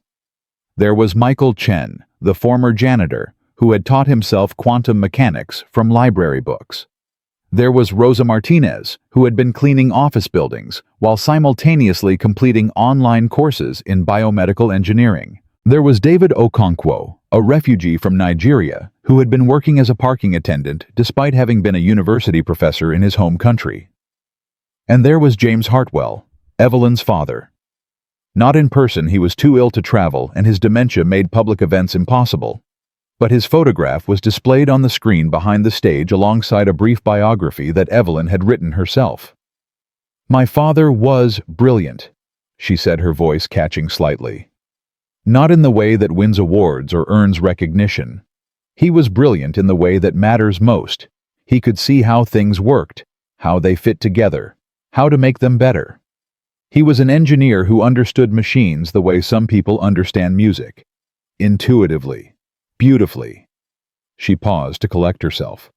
There was Michael Chen, the former janitor, who had taught himself quantum mechanics from library books. There was Rosa Martinez, who had been cleaning office buildings while simultaneously completing online courses in biomedical engineering. There was David Okonkwo, a refugee from Nigeria, who had been working as a parking attendant despite having been a university professor in his home country. And there was James Hartwell, Evelyn's father. Not in person, he was too ill to travel, and his dementia made public events impossible. But his photograph was displayed on the screen behind the stage alongside a brief biography that Evelyn had written herself. "My father was brilliant," she said, her voice catching slightly. "Not in the way that wins awards or earns recognition. He was brilliant in the way that matters most. He could see how things worked, how they fit together, how to make them better. He was an engineer who understood machines the way some people understand music. Intuitively. Beautifully." She paused to collect herself.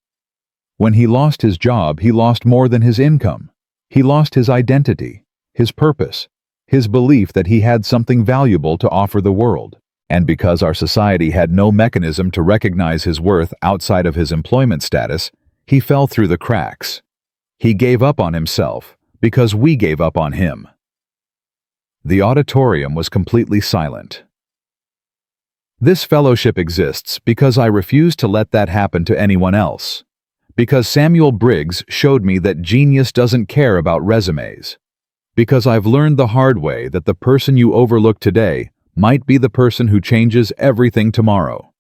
"When he lost his job, he lost more than his income. He lost his identity, his purpose, his belief that he had something valuable to offer the world. And because our society had no mechanism to recognize his worth outside of his employment status, he fell through the cracks. He gave up on himself because we gave up on him." The auditorium was completely silent. "This fellowship exists because I refuse to let that happen to anyone else. Because Samuel Briggs showed me that genius doesn't care about resumes. Because I've learned the hard way that the person you overlook today might be the person who changes everything tomorrow."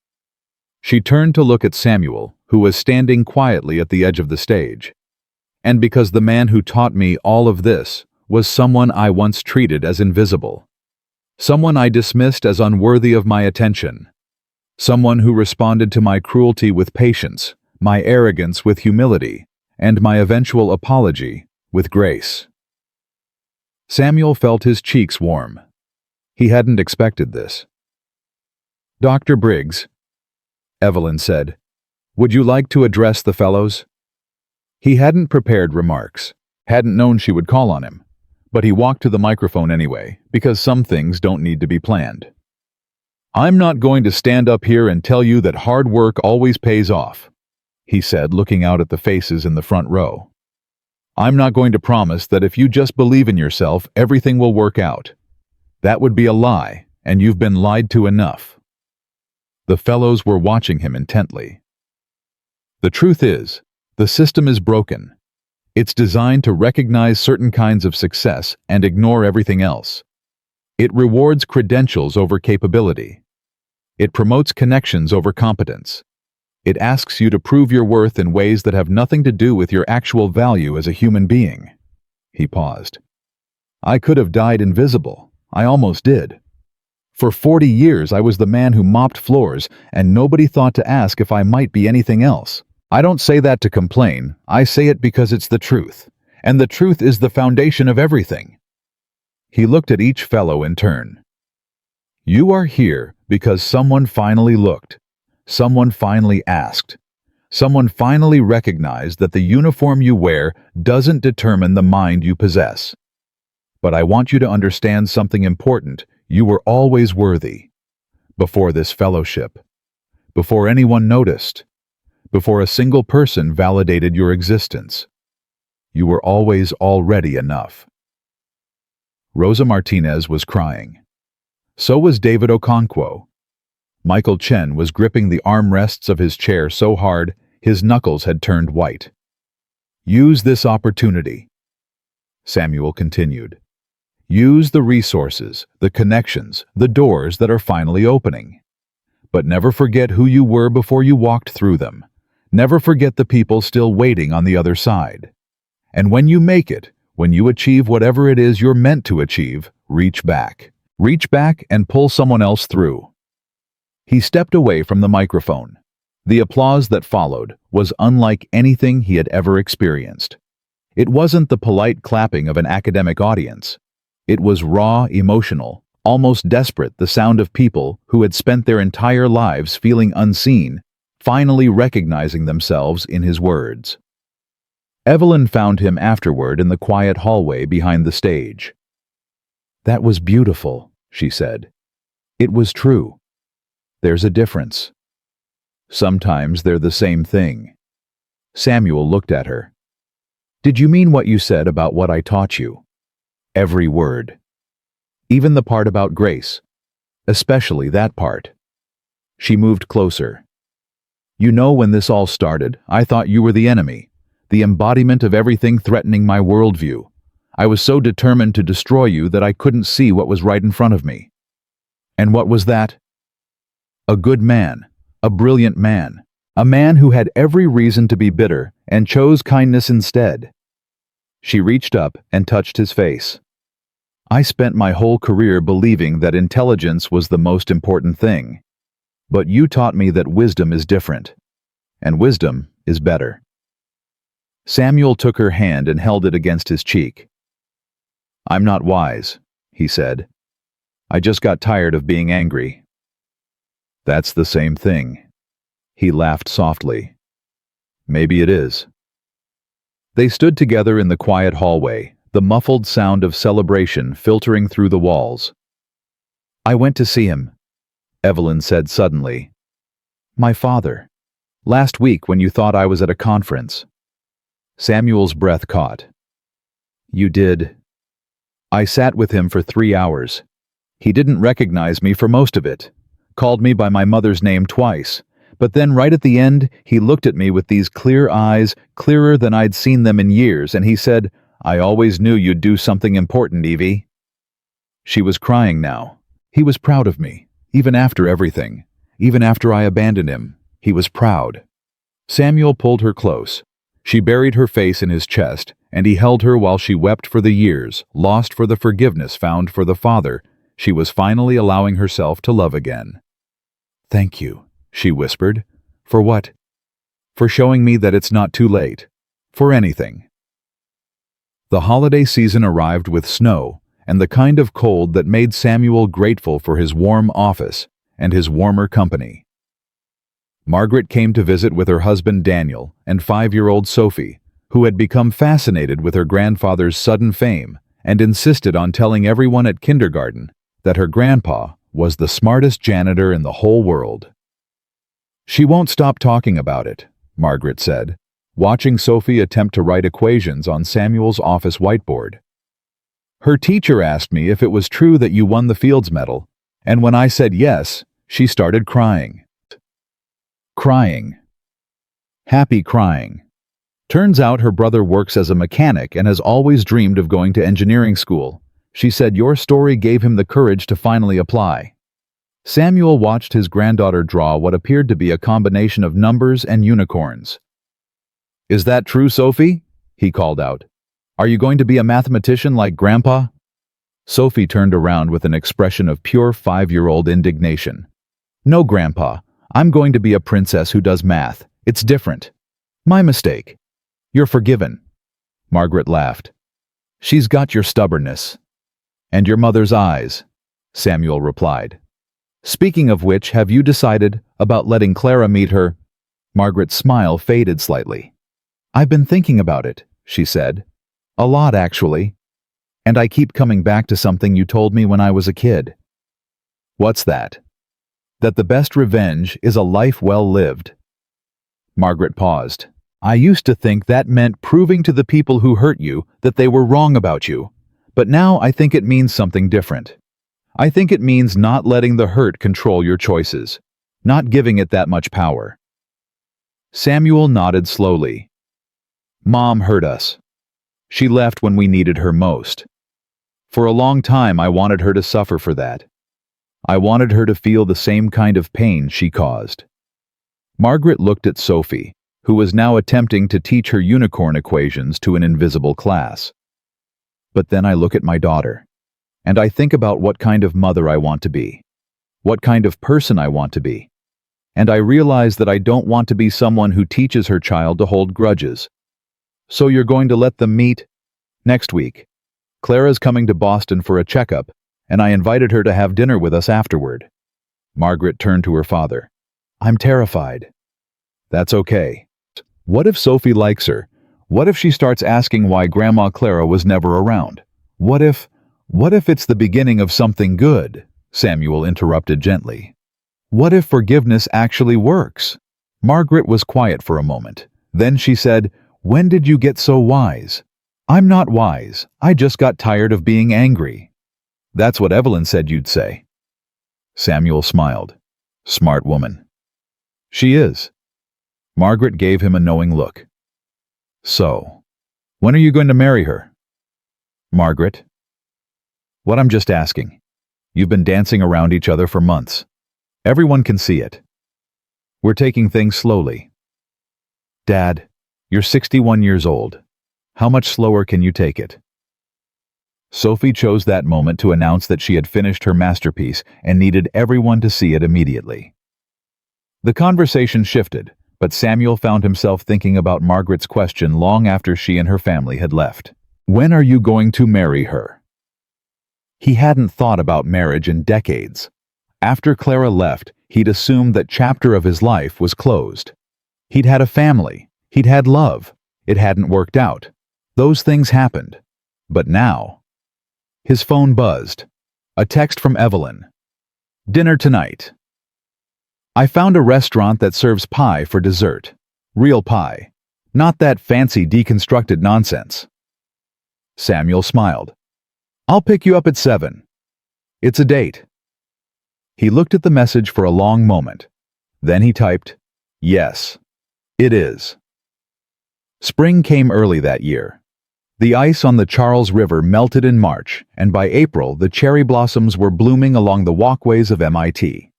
She turned to look at Samuel, who was standing quietly at the edge of the stage. "And because the man who taught me all of this was someone I once treated as invisible. Someone I dismissed as unworthy of my attention. Someone who responded to my cruelty with patience, my arrogance with humility, and my eventual apology with grace." Samuel felt his cheeks warm. He hadn't expected this. "Dr. Briggs," Evelyn said, "would you like to address the fellows?" He hadn't prepared remarks, hadn't known she would call on him, but he walked to the microphone anyway, because some things don't need to be planned. "I'm not going to stand up here and tell you that hard work always pays off," he said, looking out at the faces in the front row. "I'm not going to promise that if you just believe in yourself, everything will work out. That would be a lie, and you've been lied to enough." The fellows were watching him intently. "The truth is, the system is broken. It's designed to recognize certain kinds of success and ignore everything else. It rewards credentials over capability. It promotes connections over competence. It asks you to prove your worth in ways that have nothing to do with your actual value as a human being." He paused. "I could have died invisible. I almost did. For 40 years I was the man who mopped floors, and nobody thought to ask if I might be anything else. I don't say that to complain, I say it because it's the truth, and the truth is the foundation of everything." He looked at each fellow in turn. "You are here because someone finally looked, someone finally asked, someone finally recognized that the uniform you wear doesn't determine the mind you possess. But I want you to understand something important. You were always worthy. Before this fellowship. Before anyone noticed. Before a single person validated your existence. You were always already enough. Rosa Martinez was crying. So was David Okonkwo. Michael Chen was gripping the armrests of his chair so hard his knuckles had turned white. Use this opportunity, Samuel continued. Use the resources, the connections, the doors that are finally opening. But never forget who you were before you walked through them. Never forget the people still waiting on the other side. And when you make it, when you achieve whatever it is you're meant to achieve, reach back. Reach back and pull someone else through. He stepped away from the microphone. The applause that followed was unlike anything he had ever experienced. It wasn't the polite clapping of an academic audience. It was raw, emotional, almost desperate, the sound of people who had spent their entire lives feeling unseen, finally recognizing themselves in his words. Evelyn found him afterward in the quiet hallway behind the stage. "That was beautiful," she said. "It was true. There's a difference. Sometimes they're the same thing." Samuel looked at her. "Did you mean what you said about what I taught you?" "Every word. Even the part about grace. Especially that part." She moved closer. "You know, when this all started, I thought you were the enemy, the embodiment of everything threatening my worldview. I was so determined to destroy you that I couldn't see what was right in front of me." "And what was that?" "A good man, a brilliant man, a man who had every reason to be bitter and chose kindness instead." She reached up and touched his face. "I spent my whole career believing that intelligence was the most important thing. But you taught me that wisdom is different, and wisdom is better." Samuel took her hand and held it against his cheek. "I'm not wise," he said. "I just got tired of being angry." "That's the same thing." He laughed softly. "Maybe it is." They stood together in the quiet hallway, the muffled sound of celebration filtering through the walls. "I went to see him," Evelyn said suddenly. "My father. Last week when you thought I was at a conference." Samuel's breath caught. "You did?" "I sat with him for 3 hours. He didn't recognize me for most of it. Called me by my mother's name twice. But then right at the end, he looked at me with these clear eyes, clearer than I'd seen them in years, and he said, 'I always knew you'd do something important, Evie.'" She was crying now. He was proud of me, even after everything. Even after I abandoned him, he was proud. Samuel pulled her close. She buried her face in his chest, and he held her while she wept for the years, lost for the forgiveness found for the father she was finally allowing herself to love again. "Thank you," she whispered. "For what?" "For showing me that it's not too late. For anything." The holiday season arrived with snow, and the kind of cold that made Samuel grateful for his warm office and his warmer company. Margaret came to visit with her husband Daniel and 5-year-old Sophie, who had become fascinated with her grandfather's sudden fame and insisted on telling everyone at kindergarten that her grandpa was the smartest janitor in the whole world. "She won't stop talking about it," Margaret said, watching Sophie attempt to write equations on Samuel's office whiteboard. "Her teacher asked me if it was true that you won the Fields Medal, and when I said yes, she started crying. Crying. Happy crying. Turns out her brother works as a mechanic and has always dreamed of going to engineering school. She said your story gave him the courage to finally apply." Samuel watched his granddaughter draw what appeared to be a combination of numbers and unicorns. "Is that true, Sophie?" he called out. "Are you going to be a mathematician like Grandpa?" Sophie turned around with an expression of pure 5-year-old indignation. "No, Grandpa. I'm going to be a princess who does math. It's different." "My mistake." "You're forgiven." Margaret laughed. "She's got your stubbornness." "And your mother's eyes," Samuel replied. "Speaking of which, have you decided about letting Clara meet her?" Margaret's smile faded slightly. "I've been thinking about it," she said. "A lot, actually. And I keep coming back to something you told me when I was a kid." "What's that?" "That the best revenge is a life well lived." Margaret paused. I used to think that meant proving to the people who hurt you that they were wrong about you, but now I think it means something different. I think it means not letting the hurt control your choices, not giving it that much power." Samuel nodded slowly. "Mom hurt us. She left when we needed her most. For a long time I wanted her to suffer for that. I wanted her to feel the same kind of pain she caused." Margaret looked at Sophie, who was now attempting to teach her unicorn equations to an invisible class. "But then I look at my daughter, and I think about what kind of mother I want to be, what kind of person I want to be, and I realize that I don't want to be someone who teaches her child to hold grudges. So you're going to let them meet? Next week. Clara's coming to Boston for a checkup, and I invited her to have dinner with us afterward." Margaret turned to her father. "I'm terrified." "That's okay. What if Sophie likes her? What if she starts asking why Grandma Clara was never around? What if it's the beginning of something good?" Samuel interrupted gently. "What if forgiveness actually works?" Margaret was quiet for a moment. Then she said, "When did you get so wise?" "I'm not wise. I just got tired of being angry." "That's what Evelyn said you'd say." Samuel smiled. "Smart woman." "She is." Margaret gave him a knowing look. "So, when are you going to marry her?" "Margaret?" "What I'm just asking. You've been dancing around each other for months. Everyone can see it. We're taking things slowly." "Dad, you're 61 years old. How much slower can you take it?" Sophie chose that moment to announce that she had finished her masterpiece and needed everyone to see it immediately. The conversation shifted, but Samuel found himself thinking about Margaret's question long after she and her family had left. "When are you going to marry her?" He hadn't thought about marriage in decades. After Clara left, he'd assumed that chapter of his life was closed. He'd had a family. He'd had love. It hadn't worked out. Those things happened. But now... His phone buzzed. A text from Evelyn. "Dinner tonight. I found a restaurant that serves pie for dessert. Real pie. Not that fancy deconstructed nonsense." Samuel smiled. "I'll pick you up at 7. It's a date." He looked at the message for a long moment. Then he typed, "Yes, it is." Spring came early that year. The ice on the Charles River melted in March, and by April the cherry blossoms were blooming along the walkways of MIT.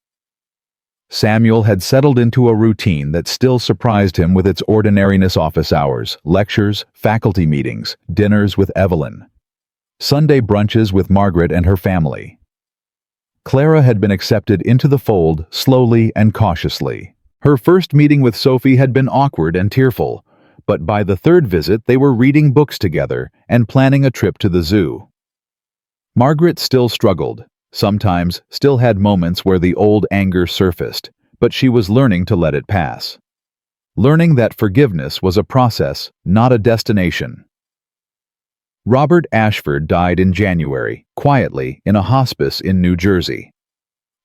Samuel had settled into a routine that still surprised him with its ordinariness: office hours, lectures, faculty meetings, dinners with Evelyn, Sunday brunches with Margaret and her family. Clara had been accepted into the fold slowly and cautiously. Her first meeting with Sophie had been awkward and tearful, but by the third visit they were reading books together and planning a trip to the zoo. Margaret still struggled, sometimes still had moments where the old anger surfaced, but she was learning to let it pass. Learning that forgiveness was a process, not a destination. Robert Ashford died in January, quietly, in a hospice in New Jersey.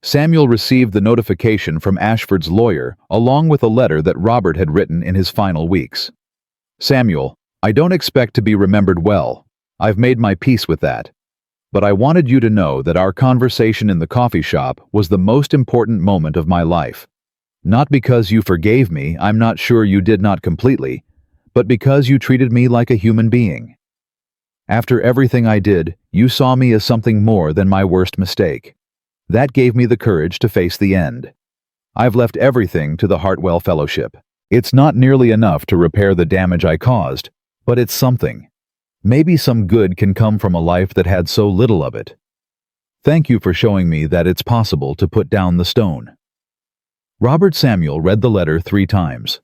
Samuel received the notification from Ashford's lawyer along with a letter that Robert had written in his final weeks. "Samuel, I don't expect to be remembered well. I've made my peace with that. But I wanted you to know that our conversation in the coffee shop was the most important moment of my life. Not because you forgave me, I'm not sure you did not completely, but because you treated me like a human being. After everything I did, you saw me as something more than my worst mistake. That gave me the courage to face the end. I've left everything to the Hartwell Fellowship. It's not nearly enough to repair the damage I caused, but it's something. Maybe some good can come from a life that had so little of it. Thank you for showing me that it's possible to put down the stone." Robert Samuel read the letter 3 times.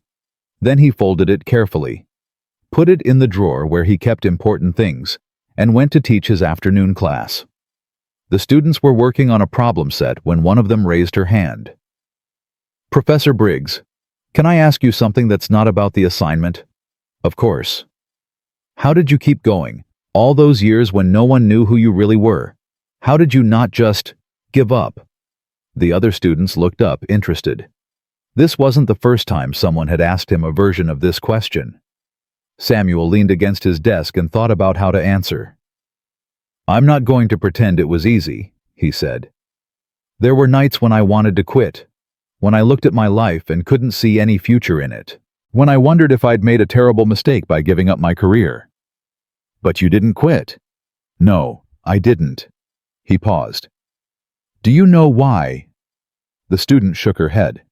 Then he folded it carefully, put it in the drawer where he kept important things, and went to teach his afternoon class. The students were working on a problem set when one of them raised her hand. "Professor Briggs, can I ask you something that's not about the assignment?" "Of course." "How did you keep going, all those years when no one knew who you really were? How did you not just give up?" The other students looked up, interested. This wasn't the first time someone had asked him a version of this question. Samuel leaned against his desk and thought about how to answer. "I'm not going to pretend it was easy," he said. "There were nights when I wanted to quit, when I looked at my life and couldn't see any future in it, when I wondered if I'd made a terrible mistake by giving up my career." "But you didn't quit." "No, I didn't." He paused. "Do you know why?" The student shook her head.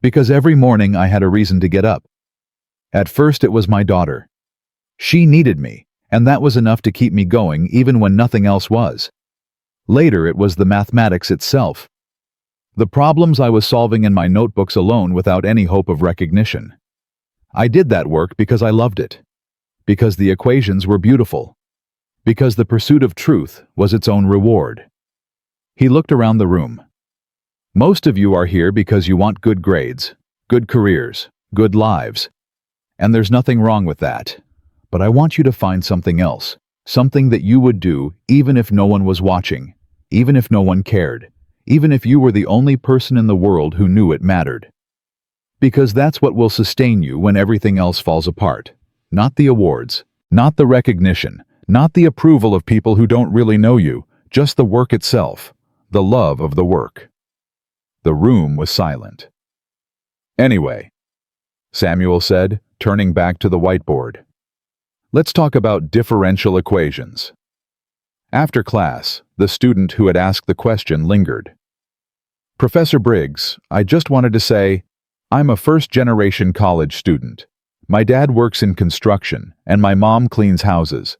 "Because every morning I had a reason to get up. At first it was my daughter. She needed me, and that was enough to keep me going even when nothing else was. Later it was the mathematics itself. The problems I was solving in my notebooks alone without any hope of recognition. I did that work because I loved it. Because the equations were beautiful. Because the pursuit of truth was its own reward." He looked around the room. "Most of you are here because you want good grades, good careers, good lives. And there's nothing wrong with that. But I want you to find something else, something that you would do even if no one was watching, even if no one cared, even if you were the only person in the world who knew it mattered. Because that's what will sustain you when everything else falls apart. Not the awards, not the recognition, not the approval of people who don't really know you, just the work itself, the love of the work." The room was silent. "Anyway," Samuel said, turning back to the whiteboard, "let's talk about differential equations." After class, the student who had asked the question lingered. "Professor Briggs, I just wanted to say, I'm a first-generation college student. My dad works in construction, and my mom cleans houses.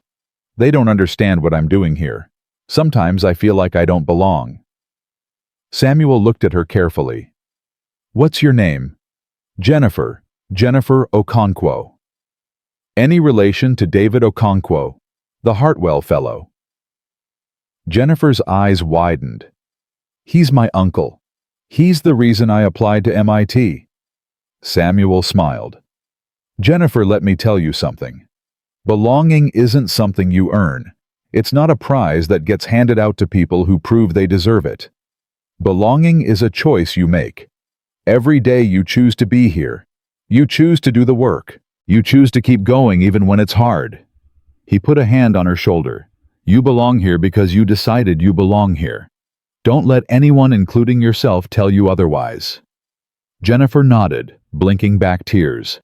They don't understand what I'm doing here. Sometimes I feel like I don't belong." Samuel looked at her carefully. "What's your name?" "Jennifer. Jennifer Okonkwo." "Any relation to David Okonkwo, the Hartwell Fellow?" Jennifer's eyes widened. "He's my uncle. He's the reason I applied to MIT." Samuel smiled. "Jennifer, let me tell you something. Belonging isn't something you earn. It's not a prize that gets handed out to people who prove they deserve it. Belonging is a choice you make. Every day you choose to be here. You choose to do the work. You choose to keep going even when it's hard." He put a hand on her shoulder. "You belong here because you decided you belong here. Don't let anyone, including yourself, tell you otherwise." Jennifer nodded, blinking back tears.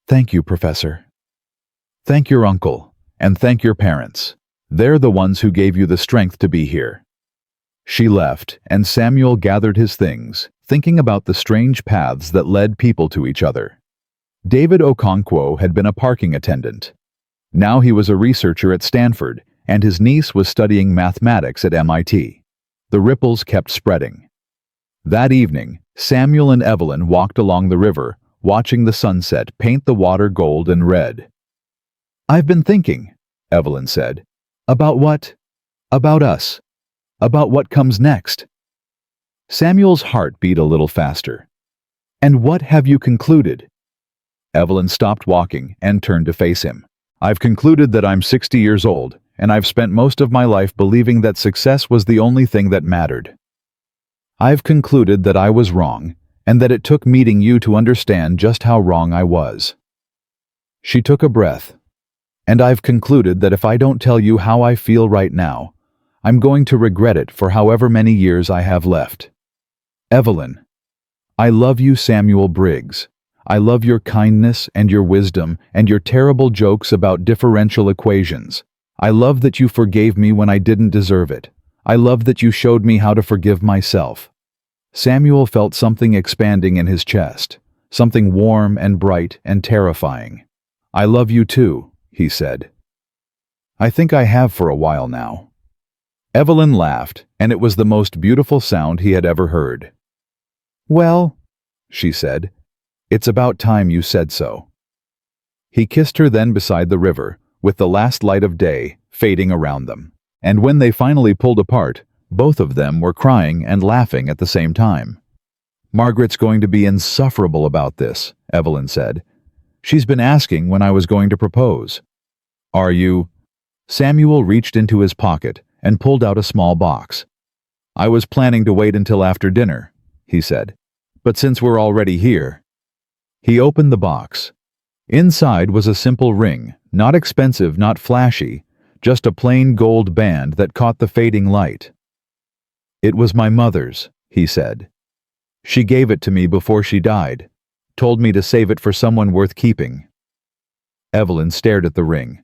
"Thank you, Professor. Thank your uncle, and thank your parents. They're the ones who gave you the strength to be here." She left, and Samuel gathered his things, thinking about the strange paths that led people to each other. David Okonkwo had been a parking attendant. Now he was a researcher at Stanford, and his niece was studying mathematics at MIT. The ripples kept spreading. That evening, Samuel and Evelyn walked along the river, watching the sunset paint the water gold and red. "I've been thinking," Evelyn said. "About what? About us. About what comes next." Samuel's heart beat a little faster. "And what have you concluded?" Evelyn stopped walking and turned to face him. "I've concluded that I'm 60 years old, and I've spent most of my life believing that success was the only thing that mattered. I've concluded that I was wrong, and that it took meeting you to understand just how wrong I was." She took a breath. "And I've concluded that if I don't tell you how I feel right now, I'm going to regret it for however many years I have left. Evelyn, I love you, Samuel Briggs. I love your kindness and your wisdom and your terrible jokes about differential equations. I love that you forgave me when I didn't deserve it. I love that you showed me how to forgive myself." Samuel felt something expanding in his chest, something warm and bright and terrifying. "I love you too," he said. "I think I have for a while now." Evelyn laughed, and it was the most beautiful sound he had ever heard. "Well," she said, "it's about time you said so." He kissed her then beside the river, with the last light of day fading around them. And when they finally pulled apart, both of them were crying and laughing at the same time. "Margaret's going to be insufferable about this," Evelyn said. "She's been asking when I was going to propose." "Are you?" Samuel reached into his pocket and pulled out a small box. "I was planning to wait until after dinner," he said. But since we're already here." He opened the box. Inside was a simple ring, not expensive, not flashy, just a plain gold band that caught the fading light. "It was my mother's," he said. "She gave it to me before she died, told me to save it for someone worth keeping." Evelyn stared at the ring.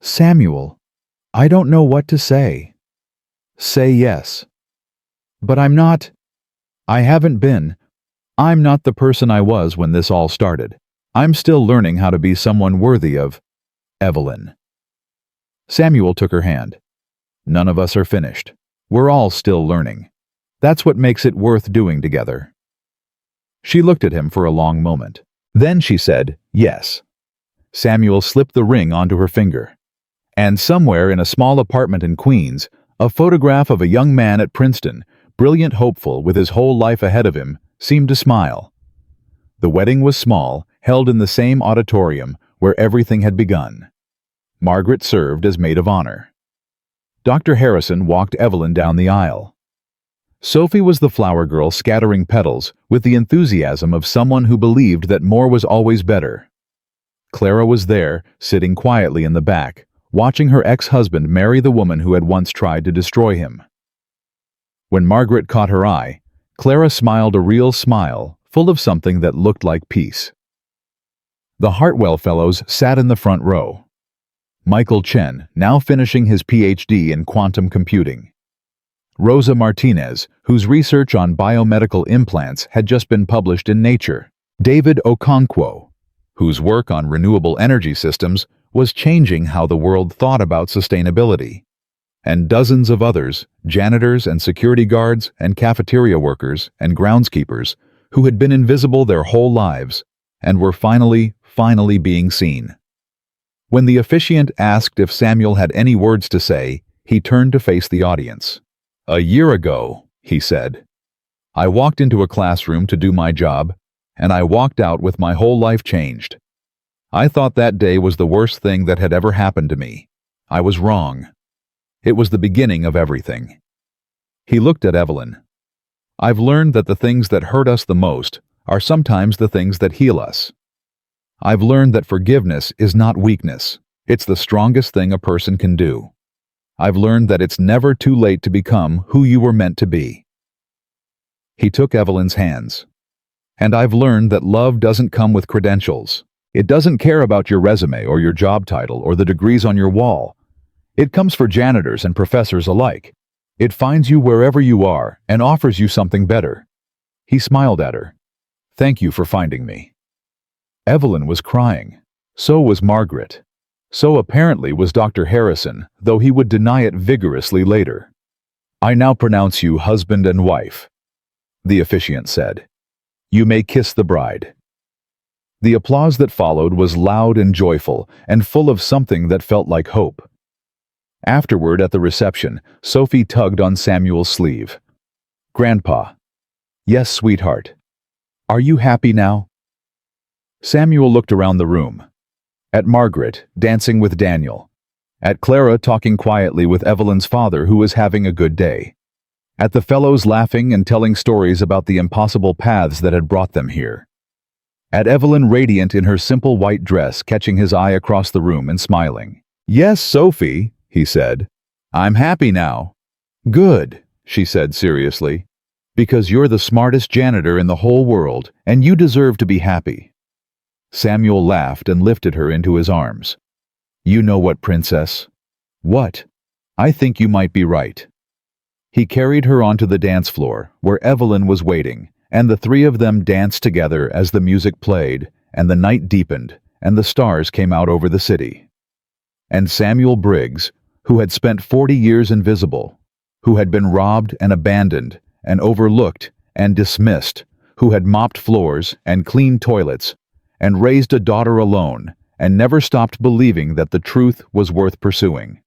"Samuel, I don't know what to say." "Say yes." "But I'm not. I haven't been. I'm not the person I was when this all started. I'm still learning how to be someone worthy of Evelyn." Samuel took her hand. "None of us are finished. We're all still learning. That's what makes it worth doing together." She looked at him for a long moment. Then she said, "Yes." Samuel slipped the ring onto her finger. And somewhere in a small apartment in Queens, a photograph of a young man at Princeton, brilliant, hopeful, with his whole life ahead of him, seemed to smile. The wedding was small, held in the same auditorium where everything had begun. Margaret served as maid of honor. Dr. Harrison walked Evelyn down the aisle. Sophie was the flower girl scattering petals with the enthusiasm of someone who believed that more was always better. Clara was there, sitting quietly in the back, watching her ex-husband marry the woman who had once tried to destroy him. When Margaret caught her eye, Clara smiled a real smile, full of something that looked like peace. The Hartwell Fellows sat in the front row. Michael Chen, now finishing his PhD in quantum computing. Rosa Martinez, whose research on biomedical implants had just been published in Nature. David Okonkwo, whose work on renewable energy systems was changing how the world thought about sustainability. And dozens of others, janitors and security guards and cafeteria workers and groundskeepers, who had been invisible their whole lives and were finally being seen. When the officiant asked if Samuel had any words to say, he turned to face the audience. "A year ago," he said, "I walked into a classroom to do my job, and I walked out with my whole life changed. I thought that day was the worst thing that had ever happened to me. I was wrong. It was the beginning of everything." He looked at Evelyn. "I've learned that the things that hurt us the most are sometimes the things that heal us. I've learned that forgiveness is not weakness. It's the strongest thing a person can do. I've learned that it's never too late to become who you were meant to be." He took Evelyn's hands. "And I've learned that love doesn't come with credentials. It doesn't care about your resume or your job title or the degrees on your wall. It comes for janitors and professors alike. It finds you wherever you are and offers you something better." He smiled at her. "Thank you for finding me." Evelyn was crying. So was Margaret. So apparently was Dr. Harrison, though he would deny it vigorously later. "I now pronounce you husband and wife," the officiant said. "You may kiss the bride." The applause that followed was loud and joyful, and full of something that felt like hope. Afterward, at the reception, Sophie tugged on Samuel's sleeve. "Grandpa." "Yes, sweetheart. Are you happy now?" Samuel looked around the room. At Margaret, dancing with Daniel. At Clara, talking quietly with Evelyn's father, who was having a good day. At the fellows laughing and telling stories about the impossible paths that had brought them here. At Evelyn, radiant in her simple white dress, catching his eye across the room and smiling. "Yes, Sophie," he said. "I'm happy now." "Good," she said seriously. "Because you're the smartest janitor in the whole world, and you deserve to be happy." Samuel laughed and lifted her into his arms. "You know what, princess?" "What?" "I think you might be right." He carried her onto the dance floor, where Evelyn was waiting, and the three of them danced together as the music played, and the night deepened, and the stars came out over the city. And Samuel Briggs, who had spent 40 years invisible, who had been robbed and abandoned and overlooked and dismissed, who had mopped floors and cleaned toilets, and raised a daughter alone, and never stopped believing that the truth was worth pursuing.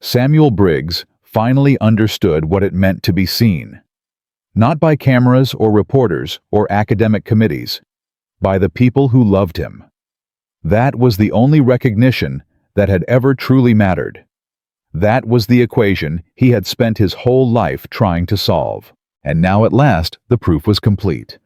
Samuel Briggs finally understood what it meant to be seen. Not by cameras or reporters or academic committees, by the people who loved him. That was the only recognition that had ever truly mattered. That was the equation he had spent his whole life trying to solve. And now at last the proof was complete.